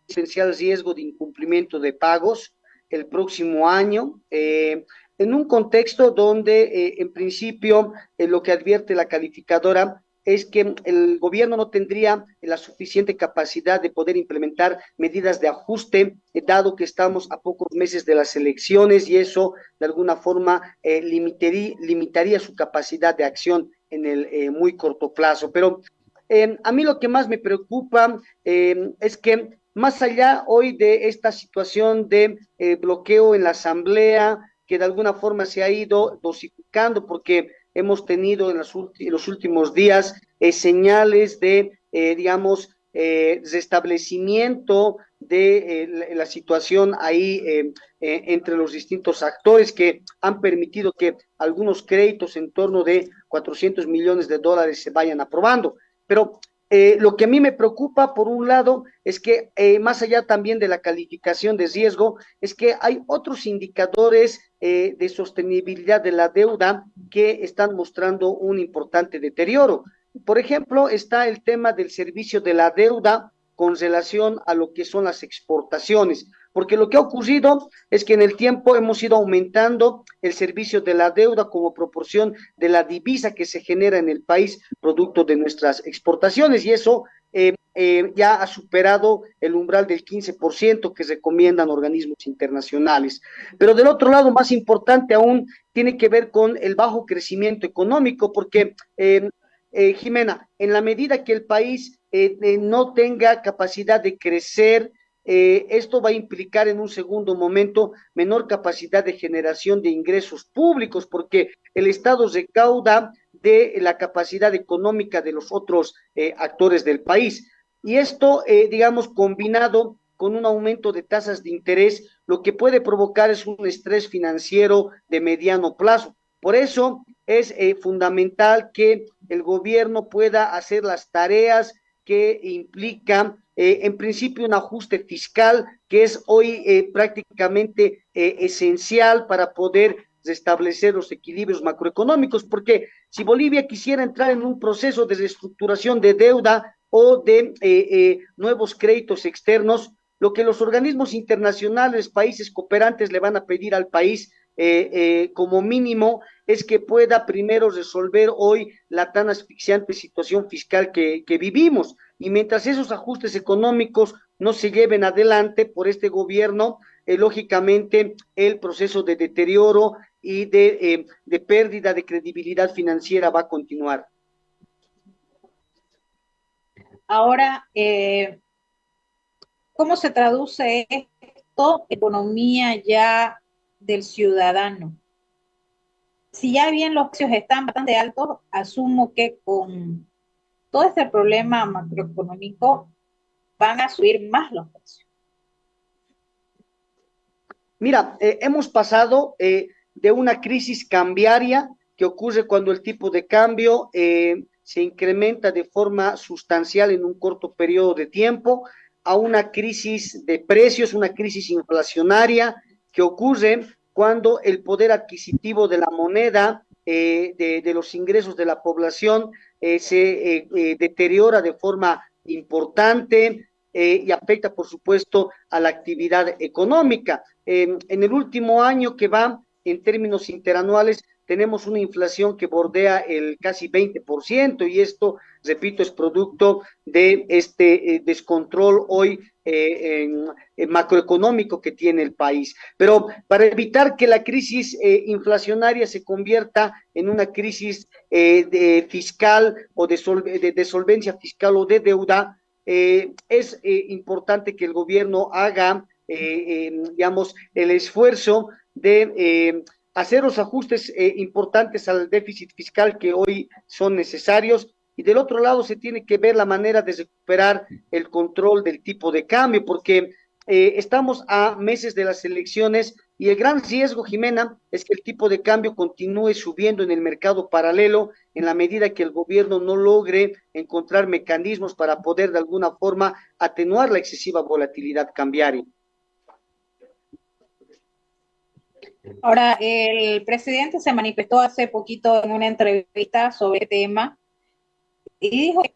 esencial riesgo de incumplimiento de pagos el próximo año, en un contexto donde, en principio, lo que advierte la calificadora es que el gobierno no tendría la suficiente capacidad de poder implementar medidas de ajuste, dado que estamos a pocos meses de las elecciones, y eso, de alguna forma, limitaría su capacidad de acción en el muy corto plazo. Pero a mí lo que más me preocupa es que más allá hoy de esta situación de bloqueo en la Asamblea, que de alguna forma se ha ido dosificando, porque hemos tenido en los últimos días señales de, digamos, restablecimiento de la situación ahí entre los distintos actores que han permitido que algunos créditos en torno de 400 millones de dólares se vayan aprobando. Pero lo que a mí me preocupa, por un lado, es que más allá también de la calificación de riesgo, es que hay otros indicadores de sostenibilidad de la deuda que están mostrando un importante deterioro. Por ejemplo, está el tema del servicio de la deuda con relación a lo que son las exportaciones, porque lo que ha ocurrido es que en el tiempo hemos ido aumentando el servicio de la deuda como proporción de la divisa que se genera en el país producto de nuestras exportaciones, y eso ya ha superado el umbral del 15% que recomiendan organismos internacionales. Pero del otro lado, más importante aún, tiene que ver con el bajo crecimiento económico, porque Jimena, en la medida que el país no tenga capacidad de crecer, esto va a implicar en un segundo momento menor capacidad de generación de ingresos públicos, porque el Estado recauda de la capacidad económica de los otros actores del país. Y esto, digamos, combinado con un aumento de tasas de interés, lo que puede provocar es un estrés financiero de mediano plazo. Por eso es fundamental que el gobierno pueda hacer las tareas que implican, en principio, un ajuste fiscal, que es hoy prácticamente esencial para poder restablecer los equilibrios macroeconómicos, porque si Bolivia quisiera entrar en un proceso de reestructuración de deuda o de nuevos créditos externos, lo que los organismos internacionales, países cooperantes le van a pedir al país como mínimo es que pueda primero resolver hoy la tan asfixiante situación fiscal que vivimos, y mientras esos ajustes económicos no se lleven adelante por este gobierno, lógicamente el proceso de deterioro y de pérdida de credibilidad financiera va a continuar. Ahora, ¿cómo se traduce esto en economía ya del ciudadano? Si ya bien los precios están bastante altos, asumo que con todo este problema macroeconómico van a subir más los precios. Mira, hemos pasado de una crisis cambiaria que ocurre cuando el tipo de cambio se incrementa de forma sustancial en un corto periodo de tiempo, a una crisis de precios, una crisis inflacionaria que ocurre cuando el poder adquisitivo de la moneda, de los ingresos de la población, se deteriora de forma importante y afecta, por supuesto, a la actividad económica. En el último año que va, en términos interanuales, tenemos una inflación que bordea el casi 20%, y esto, repito, es producto de este descontrol hoy macroeconómico que tiene el país. Pero para evitar que la crisis inflacionaria se convierta en una crisis fiscal o de solvencia fiscal o de deuda, es importante que el gobierno haga, digamos, el esfuerzo de hacer los ajustes importantes al déficit fiscal que hoy son necesarios, y del otro lado se tiene que ver la manera de recuperar el control del tipo de cambio, porque estamos a meses de las elecciones y el gran riesgo, Jimena, es que el tipo de cambio continúe subiendo en el mercado paralelo en la medida que el gobierno no logre encontrar mecanismos para poder de alguna forma atenuar la excesiva volatilidad cambiaria. Ahora, el presidente se manifestó hace poquito en una entrevista sobre el tema y dijo que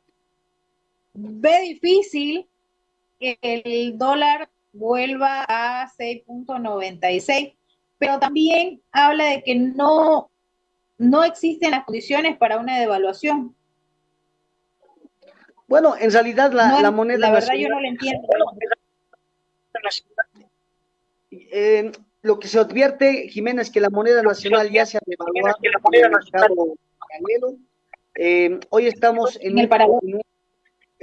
ve difícil que el dólar vuelva a 6.96, pero también habla de que no existen las condiciones para una devaluación. Bueno, en realidad la moneda la verdad nacional, yo no lo entiendo. lo que se advierte, Jimena, es que la moneda nacional ya se ha devaluado en el mercado paralelo. Hoy estamos en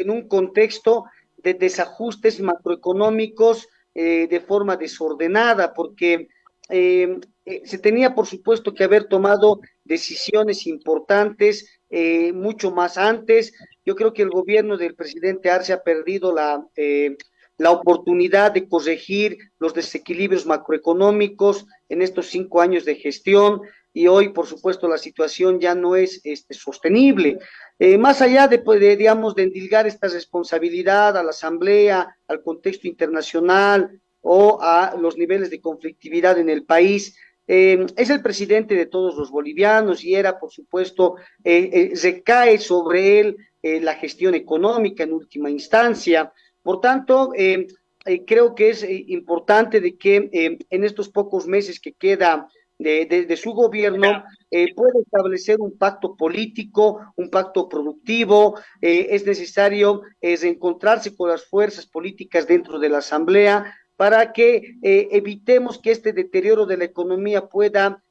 un contexto de desajustes macroeconómicos de forma desordenada, porque se tenía, por supuesto, que haber tomado decisiones importantes mucho más antes. Yo creo que el gobierno del presidente Arce ha perdido la oportunidad de corregir los desequilibrios macroeconómicos en estos 5 años de gestión, y hoy, por supuesto, la situación ya no es sostenible. Más allá digamos, de endilgar esta responsabilidad a la Asamblea, al contexto internacional o a los niveles de conflictividad en el país, es el presidente de todos los bolivianos y por supuesto, recae sobre él la gestión económica en última instancia. Por tanto, creo que es importante de que en estos pocos meses que queda de su gobierno pueda establecer un pacto político, un pacto productivo. Es necesario reencontrarse con las fuerzas políticas dentro de la Asamblea para que evitemos que este deterioro de la economía pueda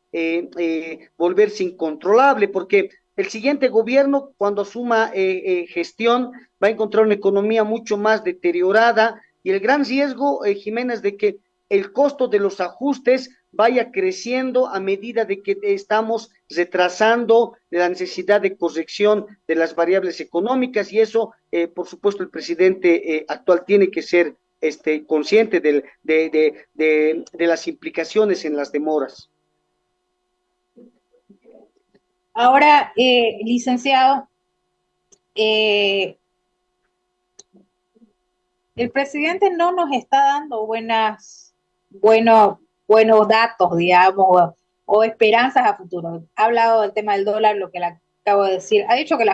volverse incontrolable, porque el siguiente gobierno, cuando asuma gestión, va a encontrar una economía mucho más deteriorada, y el gran riesgo, Jimena, es de que el costo de los ajustes vaya creciendo a medida de que estamos retrasando la necesidad de corrección de las variables económicas, y eso, por supuesto, el presidente actual tiene que ser consciente de las implicaciones en las demoras. Ahora, licenciado, el presidente no nos está dando buenos datos, digamos, o esperanzas a futuro. Ha hablado del tema del dólar, lo que le acabo de decir. Ha dicho que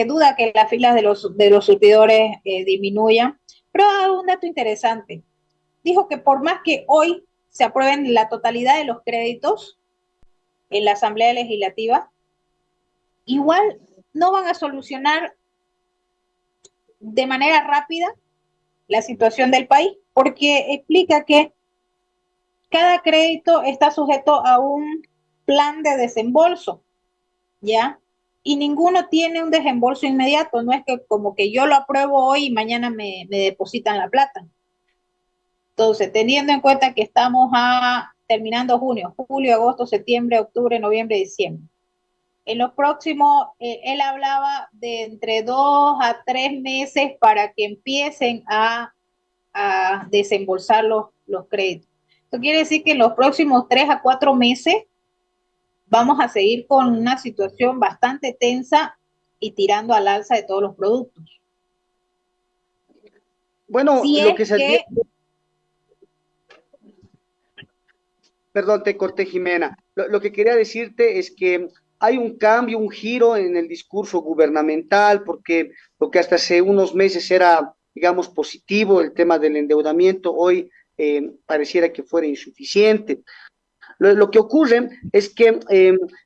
duda que las filas de los surtidores disminuyan, pero ha dado un dato interesante. Dijo que por más que hoy se aprueben la totalidad de los créditos en la Asamblea Legislativa, igual no van a solucionar de manera rápida la situación del país, porque explica que cada crédito está sujeto a un plan de desembolso, ¿ya? Y ninguno tiene un desembolso inmediato, no es que como que yo lo apruebo hoy y mañana me depositan la plata. Entonces, teniendo en cuenta que estamos terminando junio, julio, agosto, septiembre, octubre, noviembre, diciembre. En los próximos, él hablaba de entre 2 a 3 meses para que empiecen a desembolsar los créditos. Esto quiere decir que en los próximos 3 a 4 meses vamos a seguir con una situación bastante tensa y tirando al alza de todos los productos. Bueno, lo que se advierte... Perdón, te corté, Jimena. Lo que quería decirte es que hay un cambio, un giro en el discurso gubernamental, porque lo que hasta hace unos meses era, digamos, positivo, el tema del endeudamiento, hoy pareciera que fuera insuficiente. Lo que ocurre es que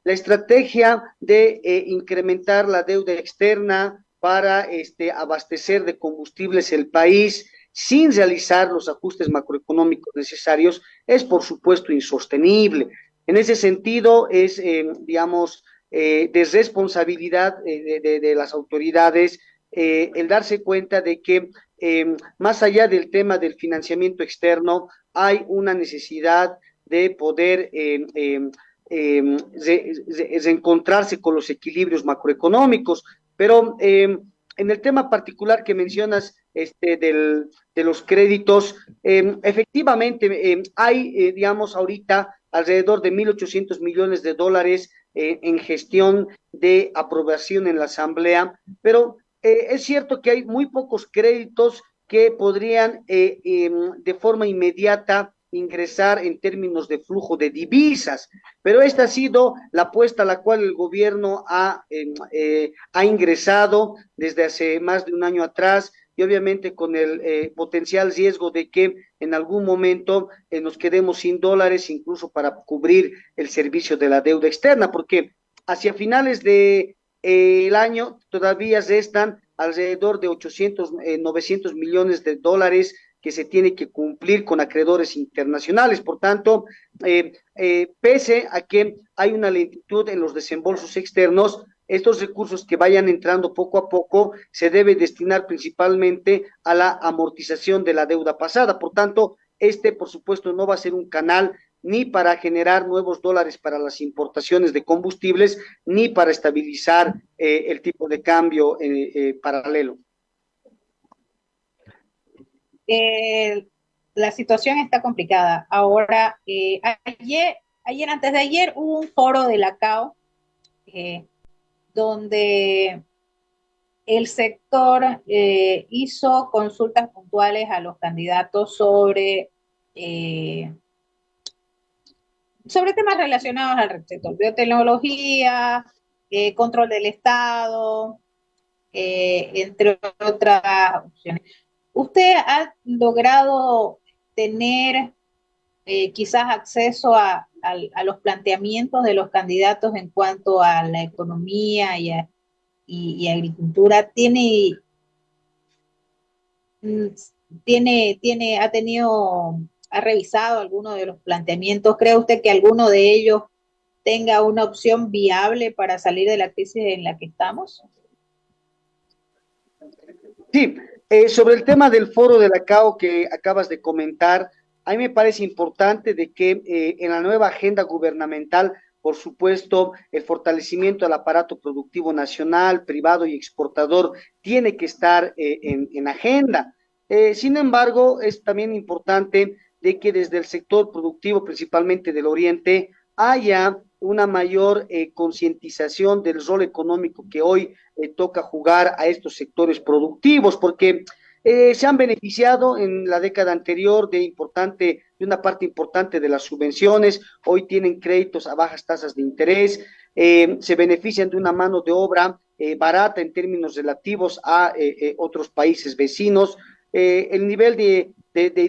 la estrategia de incrementar la deuda externa para abastecer de combustibles el país sin realizar los ajustes macroeconómicos necesarios es, por supuesto, insostenible. En ese sentido, es, digamos, de responsabilidad de las autoridades el darse cuenta de que más allá del tema del financiamiento externo, hay una necesidad de poder reencontrarse con los equilibrios macroeconómicos, pero en el tema particular que mencionas de los créditos, efectivamente hay, digamos, ahorita alrededor de 1.800 millones de dólares en gestión de aprobación en la Asamblea, pero es cierto que hay muy pocos créditos que podrían de forma inmediata ingresar en términos de flujo de divisas, pero esta ha sido la apuesta a la cual el gobierno ha ingresado desde hace más de un año atrás, y obviamente con el potencial riesgo de que en algún momento nos quedemos sin dólares, incluso para cubrir el servicio de la deuda externa, porque hacia finales de el año todavía restan alrededor de 900 millones de dólares que se tiene que cumplir con acreedores internacionales. Por tanto, pese a que hay una lentitud en los desembolsos externos, estos recursos que vayan entrando poco a poco se debe destinar principalmente a la amortización de la deuda pasada. Por tanto, por supuesto, no va a ser un canal ni para generar nuevos dólares para las importaciones de combustibles, ni para estabilizar el tipo de cambio paralelo. La situación está complicada. Ahora, antes de ayer, hubo un foro de la CAO donde el sector hizo consultas puntuales a los candidatos sobre temas relacionados al sector biotecnología, control del Estado, entre otras opciones. ¿Usted ha logrado tener quizás acceso a los planteamientos de los candidatos en cuanto a la economía y agricultura? ¿Ha revisado alguno de los planteamientos? ¿Cree usted que alguno de ellos tenga una opción viable para salir de la crisis en la que estamos? Sí, sobre el tema del foro de la CAO que acabas de comentar, a mí me parece importante de que en la nueva agenda gubernamental, por supuesto, el fortalecimiento del aparato productivo nacional, privado y exportador tiene que estar en agenda. Sin embargo, es también importante de que desde el sector productivo, principalmente del Oriente, haya una mayor concientización del rol económico que hoy toca jugar a estos sectores productivos, porque se han beneficiado en la década anterior de una parte importante de las subvenciones, hoy tienen créditos a bajas tasas de interés, se benefician de una mano de obra barata en términos relativos a otros países vecinos. El nivel de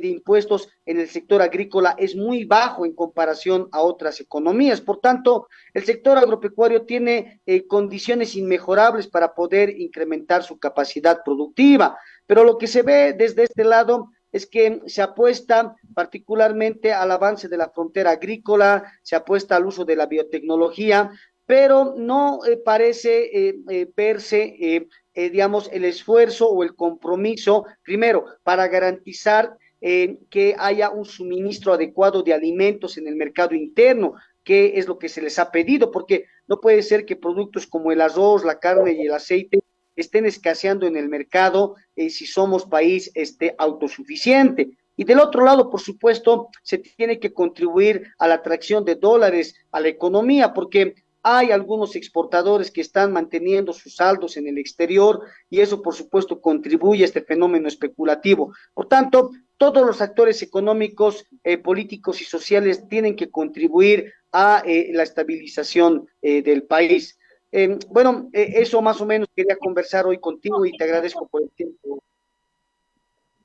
impuestos en el sector agrícola es muy bajo en comparación a otras economías. Por tanto, el sector agropecuario tiene condiciones inmejorables para poder incrementar su capacidad productiva. Pero lo que se ve desde este lado es que se apuesta particularmente al avance de la frontera agrícola, se apuesta al uso de la biotecnología, pero no parece verse digamos, el esfuerzo o el compromiso, primero, para garantizar que haya un suministro adecuado de alimentos en el mercado interno, que es lo que se les ha pedido, porque no puede ser que productos como el arroz, la carne y el aceite estén escaseando en el mercado si somos país autosuficiente. Y del otro lado, por supuesto, se tiene que contribuir a la atracción de dólares a la economía, porque hay algunos exportadores que están manteniendo sus saldos en el exterior y eso, por supuesto, contribuye a este fenómeno especulativo. Por tanto, todos los actores económicos, políticos y sociales tienen que contribuir a la estabilización del país. Eso más o menos quería conversar hoy contigo y te agradezco por el tiempo.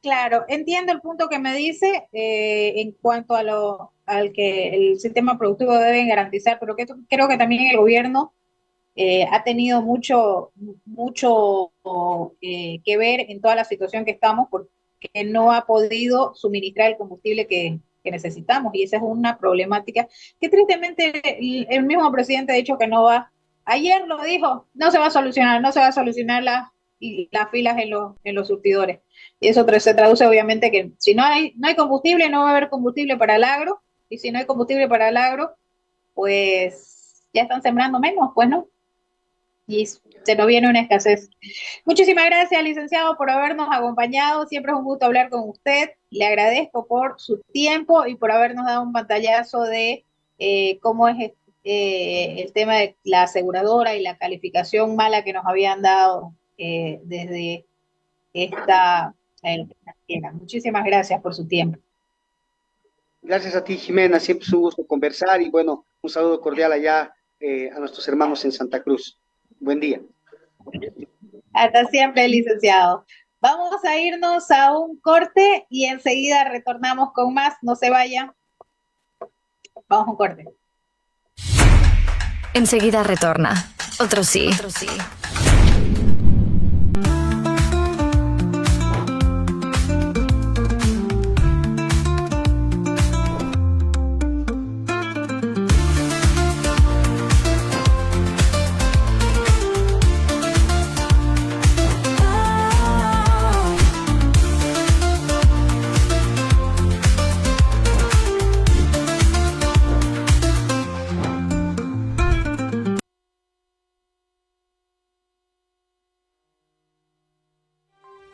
Claro, entiendo el punto que me dice en cuanto al que el sistema productivo debe garantizar, pero creo que también el gobierno ha tenido mucho que ver en toda la situación que estamos, porque no ha podido suministrar el combustible que necesitamos, y esa es una problemática que tristemente el mismo presidente ha dicho que no va. Ayer lo dijo, no se va a solucionar las filas en los surtidores. Y eso se traduce obviamente que si no hay combustible, no va a haber combustible para el agro, y si no hay combustible para el agro, pues ya están sembrando menos, pues no. y se nos viene una escasez. Muchísimas gracias, licenciado, por habernos acompañado. Siempre es un gusto hablar con usted. Le agradezco por su tiempo y por habernos dado un pantallazo de cómo es el tema de la aseguradora y la calificación mala que nos habían dado desde esta financiera. Muchísimas gracias por su tiempo. Gracias a ti, Jimena. Siempre es un gusto conversar y bueno, un saludo cordial allá a nuestros hermanos en Santa Cruz. Buen día. Hasta siempre, licenciado. Vamos a irnos a un corte y enseguida retornamos con más. No se vayan. Vamos a un corte. Enseguida retorna. Otro sí.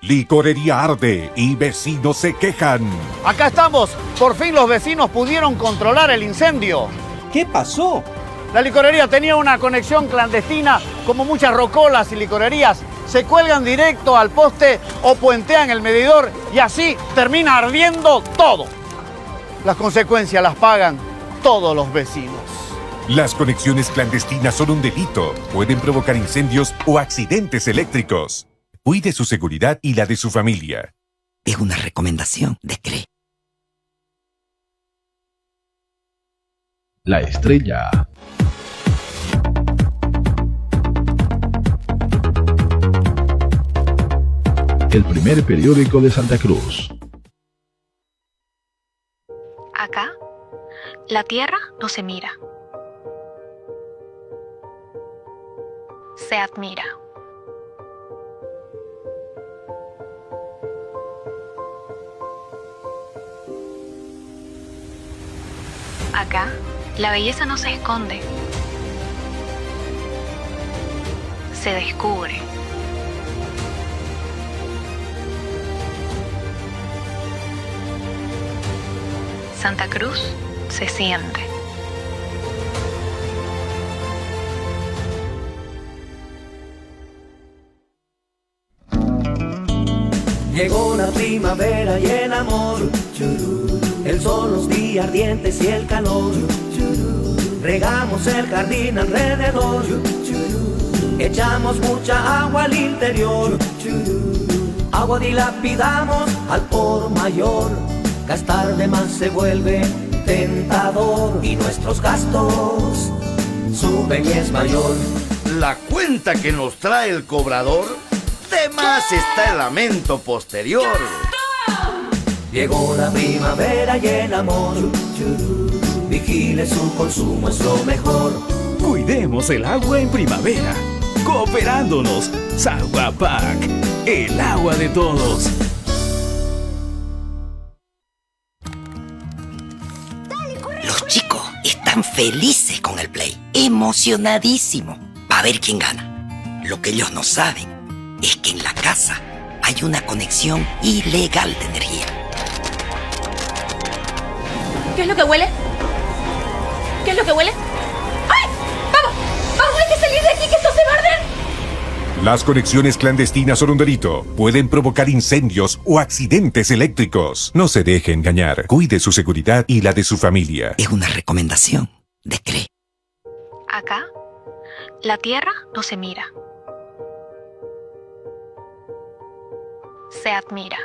Licorería arde y vecinos se quejan. Acá estamos. Por fin los vecinos pudieron controlar el incendio. ¿Qué pasó? La licorería tenía una conexión clandestina, como muchas rocolas y licorerías. Se cuelgan directo al poste o puentean el medidor y así termina ardiendo todo. Las consecuencias las pagan todos los vecinos. Las conexiones clandestinas son un delito. Pueden provocar incendios o accidentes eléctricos. Cuide su seguridad y la de su familia. Es una recomendación de CRE. La Estrella. El primer periódico de Santa Cruz. Acá, la tierra no se mira. Se admira. Acá, la belleza no se esconde. Se descubre. Santa Cruz se siente. Llegó la primavera y el amor, el sol, los días ardientes y el calor. Regamos el jardín alrededor, echamos mucha agua al interior. Agua dilapidamos al por mayor, gastar de más se vuelve tentador y nuestros gastos suben y es mayor. La cuenta que nos trae el cobrador, de más está el lamento posterior. Llegó la primavera y el amor, vigile su consumo, es lo mejor. Cuidemos el agua en primavera, cooperándonos. Saguapac, el agua de todos. Los chicos están felices con el Play, emocionadísimos, para ver quién gana. Lo que ellos no saben es que en la casa hay una conexión ilegal de energía. ¿Qué es lo que huele? ¿Qué es lo que huele? ¡Ay! ¡Vamos! ¡Vamos! ¡Hay que salir de aquí, que esto se va a arder! Las conexiones clandestinas son un delito. Pueden provocar incendios o accidentes eléctricos. No se deje engañar. Cuide su seguridad y la de su familia. Es una recomendación de CRE. Acá, la tierra no se mira. Se admira.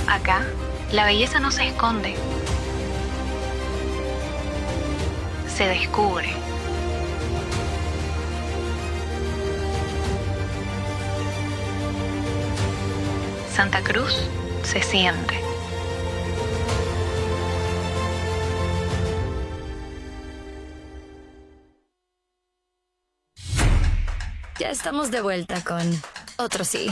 Acá, la belleza no se esconde. Se descubre. Santa Cruz se siente. Ya estamos de vuelta con Otro sí.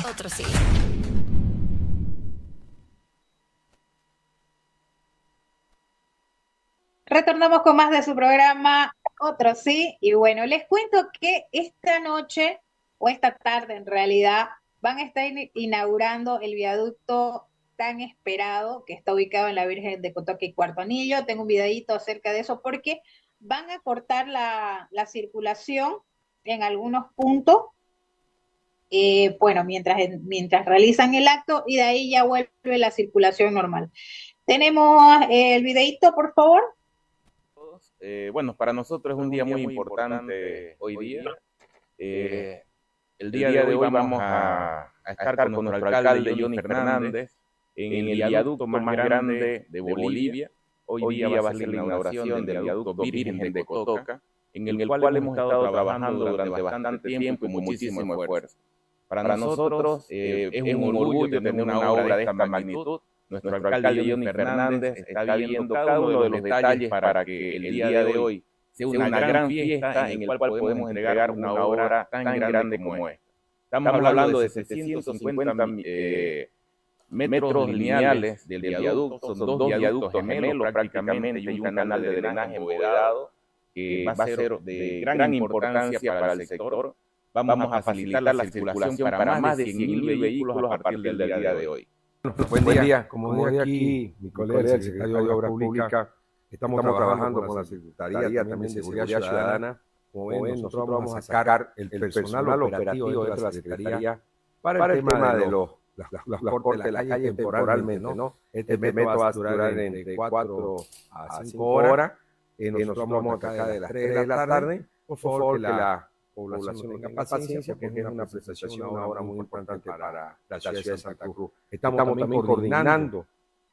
Retornamos con más de su programa Otro Sí, y bueno, les cuento que esta noche, o esta tarde en realidad, van a estar inaugurando el viaducto tan esperado que está ubicado en la Virgen de Cotoca y Cuarto Anillo. Tengo un videíto acerca de eso porque van a cortar la circulación en algunos puntos, bueno, mientras realizan el acto, y de ahí ya vuelve la circulación normal. Tenemos el videíto, por favor. Bueno, para nosotros es un día muy importante hoy día. El día de hoy vamos a estar con nuestro alcalde Johnny Fernández en el viaducto más grande de Bolivia. Hoy día va a ser la inauguración del viaducto Virgen de Cotoca, en el cual hemos estado trabajando durante bastante tiempo y con muchísimo esfuerzo. Para nosotros es un orgullo tener una obra de esta magnitud. Nuestro alcalde Johnny Fernández está viendo cada uno de los detalles para que el día de hoy sea una gran fiesta en el cual podemos entregar una obra tan grande como esta. Estamos hablando de 750 metros lineales del viaducto, son dos viaductos gemelos prácticamente y un canal de drenaje embovedado que va a ser de gran importancia para el sector. Vamos a facilitar la circulación para más de 100.000 vehículos a partir del día de hoy. Buen día. Como dice aquí mi colega, el secretario de Obras Públicas, estamos trabajando con la Secretaría también de Seguridad Ciudadana. Como ven, nosotros vamos a sacar el personal operativo de la Secretaría para el tema de los cortes de la calle temporalmente, ¿no? Este método va a durar entre 4 a 5 horas. Nosotros vamos a acá de las 3 de la tarde. Por favor, que la población tenga paciencia, porque es una prestación, una obra muy importante para la ciudad de Santa Cruz. Estamos también coordinando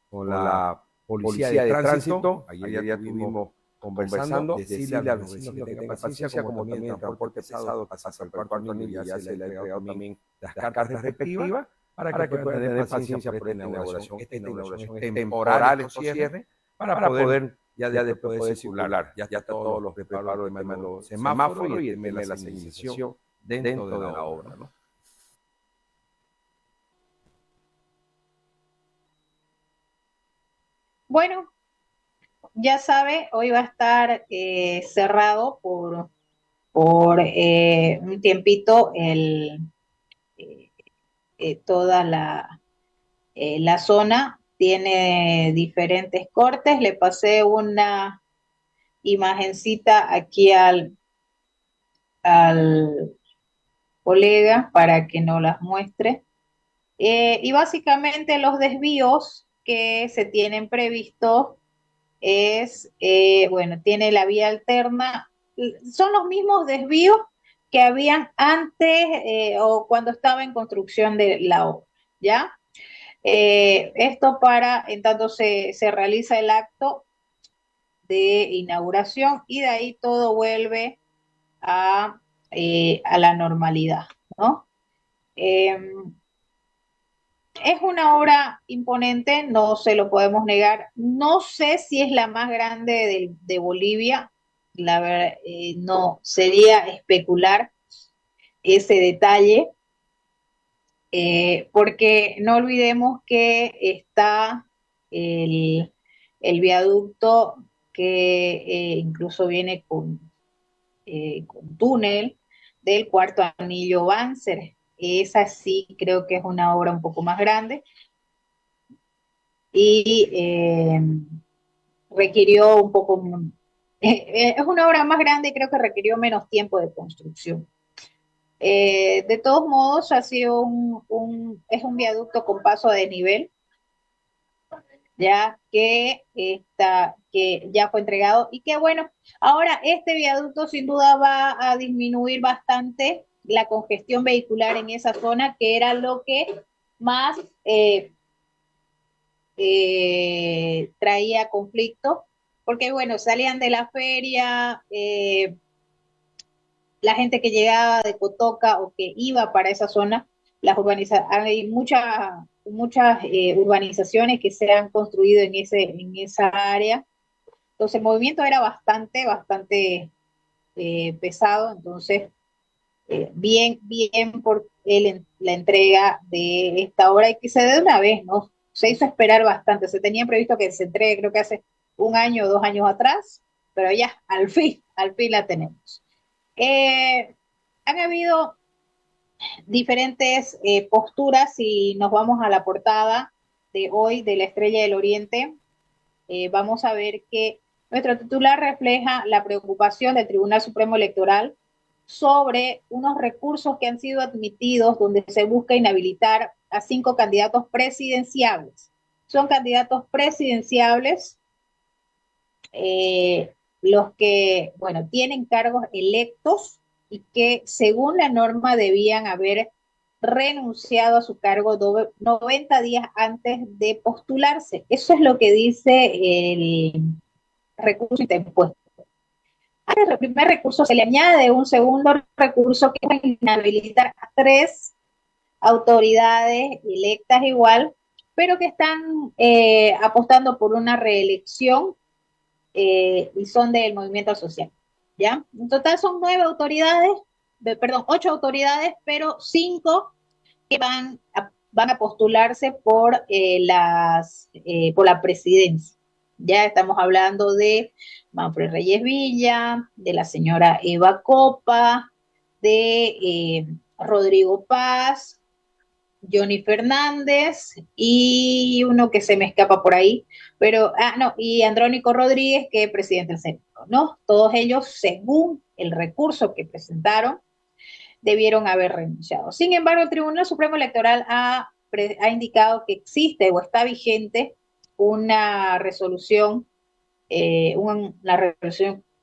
con la Policía de Tránsito. Ayer ya estuvimos conversando, decirle a los vecinos que tengan paciencia, como también el transporte pesado pasa al Cuarto Anillo, ya se le ha entregado también las cartas respectivas para que puedan tener paciencia por esta inauguración. Esta inauguración es temporal, estos cierres, para poder ya después poder circular. Ya está todos los preparados de los semáforos y de la señalización dentro de la obra, ¿no? Bueno, ya sabe, hoy va a estar cerrado por un tiempito toda la zona. Tiene diferentes cortes. Le pasé una imagencita aquí al colega para que nos las muestre. Y básicamente los desvíos que se tienen previstos es, bueno, tiene la vía alterna. Son los mismos desvíos que habían antes o cuando estaba en construcción de la obra, ¿ya? Esto para, en tanto se realiza el acto de inauguración y de ahí todo vuelve a la normalidad, ¿no? Es una obra imponente, no se lo podemos negar. No sé si es la más grande de Bolivia, la verdad, no, sería especular ese detalle. Porque no olvidemos que está el viaducto que incluso viene con túnel del Cuarto Anillo Banzer. Esa sí creo que es una obra un poco más grande y requirió un poco, es una obra más grande y creo que requirió menos tiempo de construcción. De todos modos, ha sido es un viaducto con paso a desnivel, ya que ya fue entregado, y que bueno, ahora este viaducto sin duda va a disminuir bastante la congestión vehicular en esa zona, que era lo que más traía conflicto, porque bueno, salían de la feria, la gente que llegaba de Cotoca o que iba para esa zona, hay muchas urbanizaciones que se han construido en esa área. Entonces el movimiento era bastante pesado. Entonces bien por la entrega de esta obra, y que se dé de una vez, ¿no? Se hizo esperar bastante. Se tenía previsto que se entregue, creo que hace un año o 2 años atrás, pero ya, al fin la tenemos. Han habido diferentes posturas y nos vamos a la portada de hoy de La Estrella del Oriente. Vamos a ver que nuestro titular refleja la preocupación del Tribunal Supremo Electoral sobre unos recursos que han sido admitidos donde se busca inhabilitar a 5 candidatos presidenciables. Son candidatos presidenciables los que, bueno, tienen cargos electos y que según la norma debían haber renunciado a su cargo 90 días antes de postularse. Eso es lo que dice el recurso interpuesto. Al primer recurso se le añade un segundo recurso que es inhabilitar a 3 autoridades electas igual, pero que están apostando por una reelección y son del movimiento social, ¿ya? En total son 8 autoridades, pero 5 que van a postularse por la presidencia. Ya estamos hablando de Manfred Reyes Villa, de la señora Eva Copa, de Rodrigo Paz, Johnny Fernández y uno que se me escapa por ahí, pero, y Andrónico Rodríguez, que es presidente del Senado, ¿no? Todos ellos, según el recurso que presentaron, debieron haber renunciado. Sin embargo, el Tribunal Supremo Electoral ha indicado que existe o está vigente una resolución,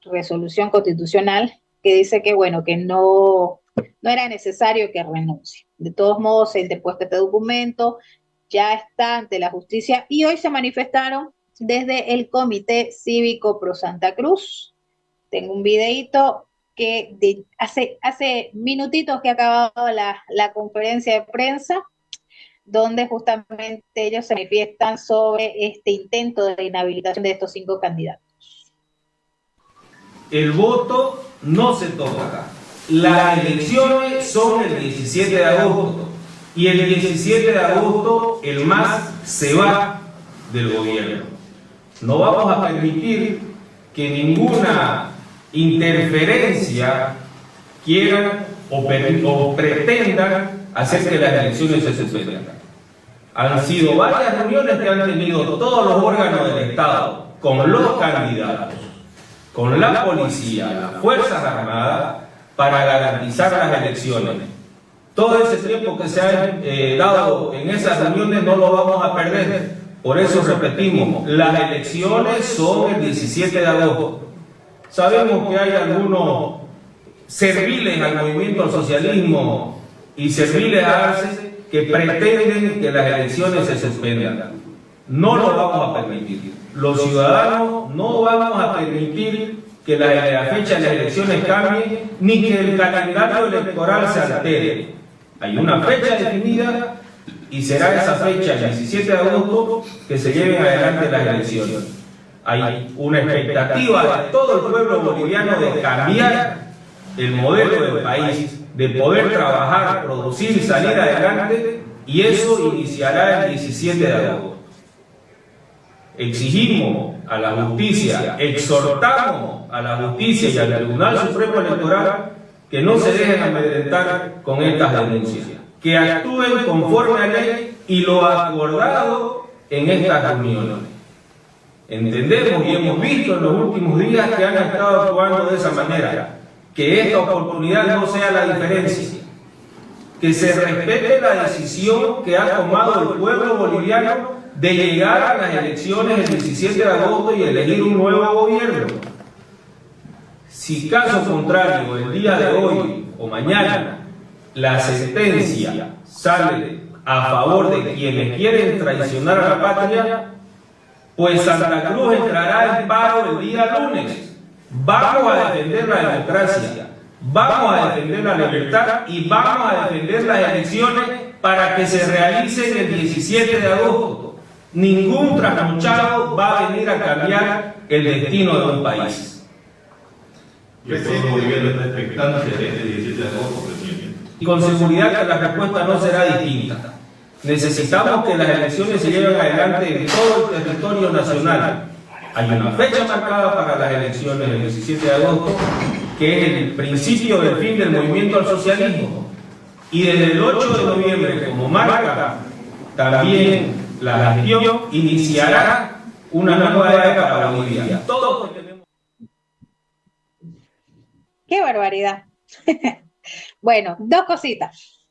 resolución constitucional que dice que, bueno, que no era necesario que renuncie. De todos modos, se ha interpuesto este documento, ya está ante la justicia y hoy se manifestaron desde el Comité Cívico Pro Santa Cruz. Tengo un videíto que hace minutitos que ha acabado la conferencia de prensa, donde justamente ellos se manifiestan sobre este intento de inhabilitación de estos 5 candidatos. El voto no se toca. Las elecciones son el 17 de agosto y el 17 de agosto el MAS se va del gobierno. No vamos a permitir que ninguna interferencia quieran o pretendan hacer que las elecciones se suspendan. Han sido varias reuniones que han tenido todos los órganos del Estado con los candidatos, con la policía, las Fuerzas Armadas, para garantizar las elecciones. Todo ese tiempo que se ha dado en esas reuniones no lo vamos a perder. Por eso repetimos, las elecciones son el 17 de agosto. Sabemos que hay algunos serviles al movimiento al socialismo y serviles a Arce que pretenden que las elecciones se suspendan. No lo vamos a permitir. Los ciudadanos no vamos a permitir que la fecha de las elecciones cambie, ni que el calendario electoral se altere. Hay una fecha definida y será esa fecha, el 17 de agosto, que se lleven adelante las elecciones. Hay una expectativa de todo el pueblo boliviano de cambiar el modelo del país, de poder trabajar, producir y salir adelante, y eso iniciará el 17 de agosto. Exigimos a la justicia, exhortamos a la justicia y al Tribunal Supremo Electoral que no se dejen amedrentar con estas denuncias, que actúen conforme a ley y lo acordado en estas reuniones. Entendemos y hemos visto en los últimos días que han estado actuando de esa manera, que esta oportunidad no sea la diferencia, que se respete la decisión que ha tomado el pueblo boliviano de llegar a las elecciones el 17 de agosto y elegir un nuevo gobierno. Si caso contrario, el día de hoy o mañana, la sentencia sale a favor de quienes quieren traicionar a la patria, pues Santa Cruz entrará en paro el día lunes. Vamos a defender la democracia, vamos a defender la libertad y vamos a defender las elecciones para que se realicen el 17 de agosto. Ningún trasnochado va a venir a cambiar el destino de un país. El pueblo boliviano está expectante de este 17 de agosto, presidente. Y con seguridad que la respuesta no será distinta. Necesitamos que las elecciones se lleven adelante en todo el territorio nacional. Hay una fecha marcada para las elecciones el 17 de agosto, que es el principio del fin del movimiento al socialismo. Y desde el 8 de noviembre, como marca también la gestión, iniciará una nueva era para Bolivia. Todos tenemos... ¡Qué barbaridad! Bueno, dos cositas.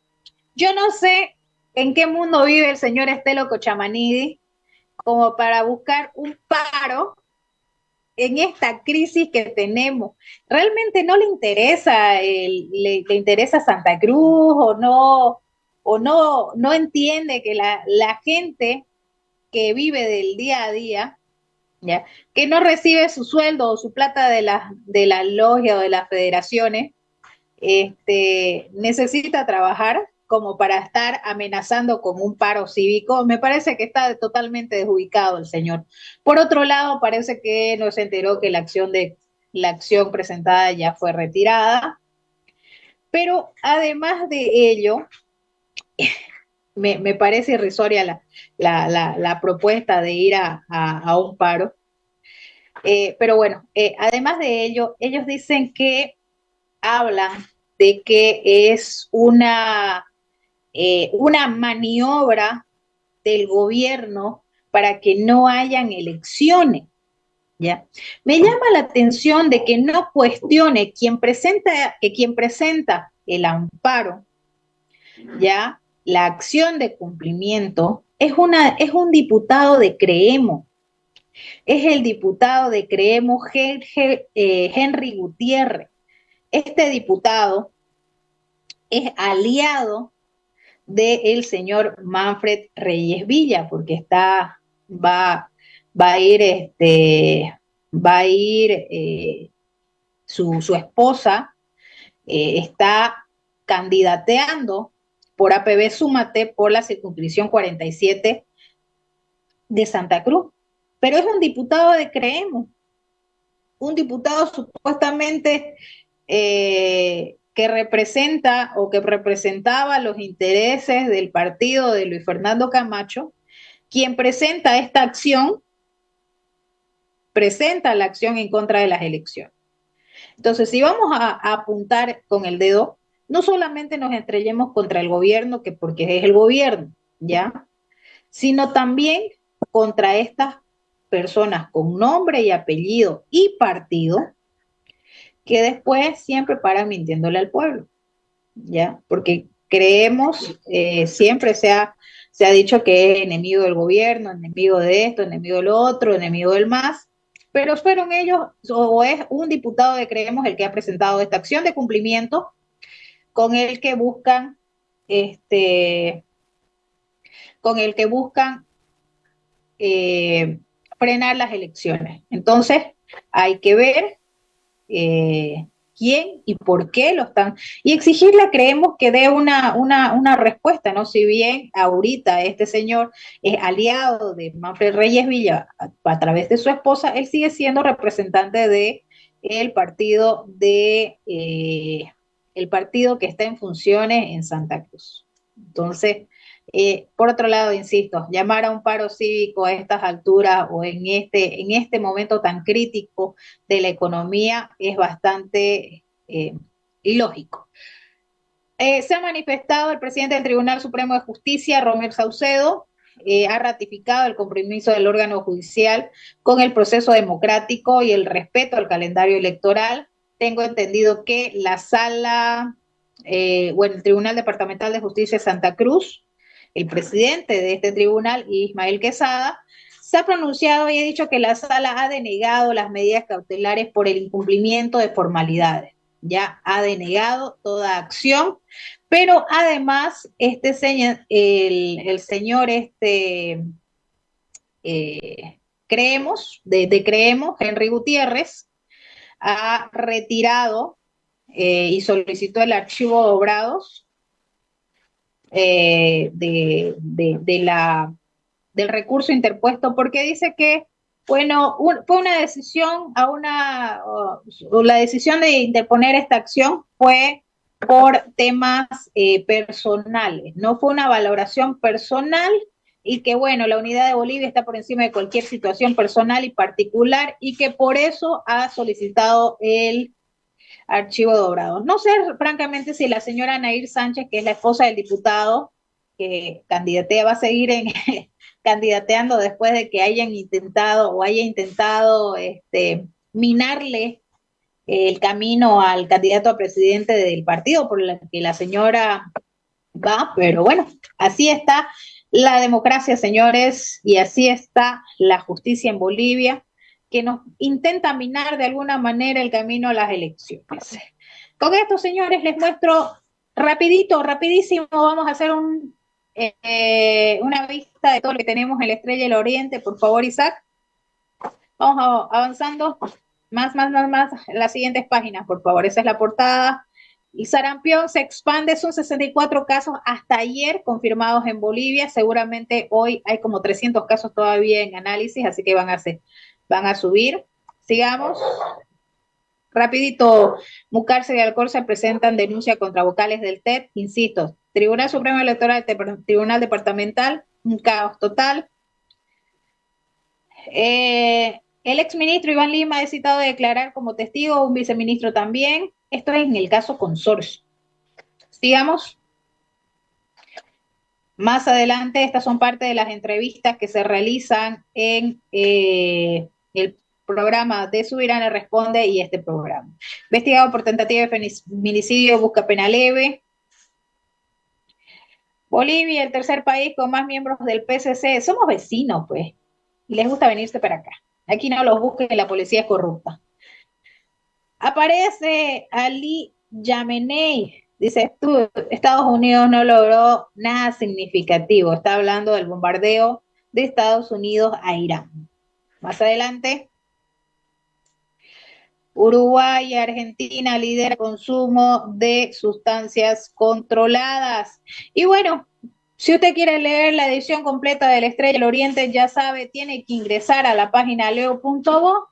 Yo no sé en qué mundo vive el señor Estelo Cochamanidi como para buscar un paro en esta crisis que tenemos. ¿Realmente no le interesa, le interesa Santa Cruz o no entiende que la gente que vive del día a día, ¿ya?, que no recibe su sueldo o su plata de la logia o de las federaciones, necesita trabajar como para estar amenazando con un paro cívico? Me parece que está totalmente desubicado el señor. Por otro lado, parece que no se enteró que la acción presentada ya fue retirada, pero además de ello, me parece irrisoria la propuesta de ir a un paro. Pero bueno, además de ello, ellos dicen que hablan de que es una maniobra del gobierno para que no hayan elecciones, ¿ya? Me llama la atención de que no cuestione quien presenta el amparo, ¿ya? La acción de cumplimiento es un diputado de Creemos. Es el diputado de Creemos, Henry Gutiérrez. Este diputado es aliado del señor Manfred Reyes Villa, porque va a ir su esposa, está candidateando por APB Súmate por la circunscripción 47 de Santa Cruz, pero es un diputado de Creemos, un diputado supuestamente que representa o que representaba los intereses del partido de Luis Fernando Camacho, quien presenta esta acción, presenta la acción en contra de las elecciones. Entonces, si vamos a apuntar con el dedo, no solamente nos estrellemos contra el gobierno, que porque es el gobierno, ¿ya?, sino también contra estas personas con nombre y apellido y partido, que después siempre paran mintiéndole al pueblo, ¿ya? Porque Creemos, siempre se ha dicho que es enemigo del gobierno, enemigo de esto, enemigo de lo otro, enemigo del MAS, pero fueron ellos, o es un diputado de Creemos el que ha presentado esta acción de cumplimiento con el que buscan, frenar las elecciones. Entonces, hay que ver quién y por qué lo están, y exigirle, Creemos, que dé una respuesta, ¿no? Si bien ahorita este señor es aliado de Manfred Reyes Villa a través de su esposa, él sigue siendo representante de el partido que está en funciones en Santa Cruz. Entonces, por otro lado, insisto, llamar a un paro cívico a estas alturas o en este momento tan crítico de la economía es bastante ilógico. Se ha manifestado el presidente del Tribunal Supremo de Justicia, Romer Saucedo, ha ratificado el compromiso del órgano judicial con el proceso democrático y el respeto al calendario electoral. Tengo entendido que el Tribunal Departamental de Justicia de Santa Cruz, el presidente de este tribunal, Ismael Quesada, se ha pronunciado y ha dicho que la sala ha denegado las medidas cautelares por el incumplimiento de formalidades. Ya ha denegado toda acción, pero además el señor Creemos, de Creemos, Henry Gutiérrez, ha retirado y solicitó el archivo de obrados del recurso interpuesto, porque dice que, bueno, fue una decisión la decisión de interponer esta acción fue por temas personales, no fue una valoración personal y que bueno, la unidad de Bolivia está por encima de cualquier situación personal y particular y que por eso ha solicitado el archivo de Obrador. No sé francamente si la señora Nair Sánchez, que es la esposa del diputado que candidatea, va a seguir candidateando después de que haya intentado minarle el camino al candidato a presidente del partido por el que la señora va, pero bueno, así está la democracia, señores, y así está la justicia en Bolivia, que nos intenta minar de alguna manera el camino a las elecciones. Con esto, señores, les muestro rapidísimo, vamos a hacer una vista de todo lo que tenemos en la Estrella del Oriente, por favor, Isaac. Vamos avanzando, más, las siguientes páginas, por favor, esa es la portada. Y sarampión se expande, son 64 casos hasta ayer confirmados en Bolivia, seguramente hoy hay como 300 casos todavía en análisis, así que van a subir. Sigamos. Rapidito, Mucárcel y Alcorza presentan denuncia contra vocales del TED, insisto, Tribunal Supremo Electoral, Tribunal Departamental, un caos total. El exministro Iván Lima es citado a declarar como testigo, un viceministro también. Esto es en el caso Consorcio. Sigamos. Más adelante, estas son parte de las entrevistas que se realizan en el programa de Subirana Responde y este programa. Investigado por tentativa de feminicidio, busca pena leve. Bolivia, el tercer país con más miembros del PCC. Somos vecinos, pues. Y les gusta venirse para acá. Aquí no los busquen, la policía es corrupta. Aparece Ali Yamenei. Dice, Estados Unidos no logró nada significativo. Está hablando del bombardeo de Estados Unidos a Irán. Más adelante, Uruguay y Argentina lidera consumo de sustancias controladas. Y bueno, si usted quiere leer la edición completa de la Estrella del Oriente, ya sabe, tiene que ingresar a la página leo.bo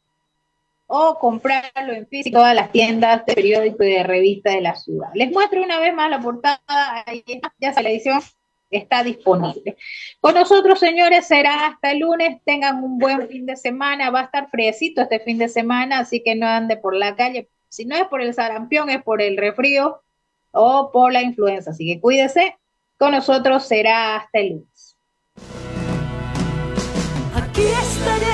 o comprarlo en físico a las tiendas de periódico y de revista de la ciudad. Les muestro una vez más la portada, ahí ya la edición está disponible. Con nosotros, señores, será hasta el lunes. Tengan un buen fin de semana. Va a estar friecito este fin de semana, así que no ande por la calle. Si no es por el sarampión, es por el resfrío o por la influenza. Así que cuídese. Con nosotros será hasta el lunes. Aquí estaré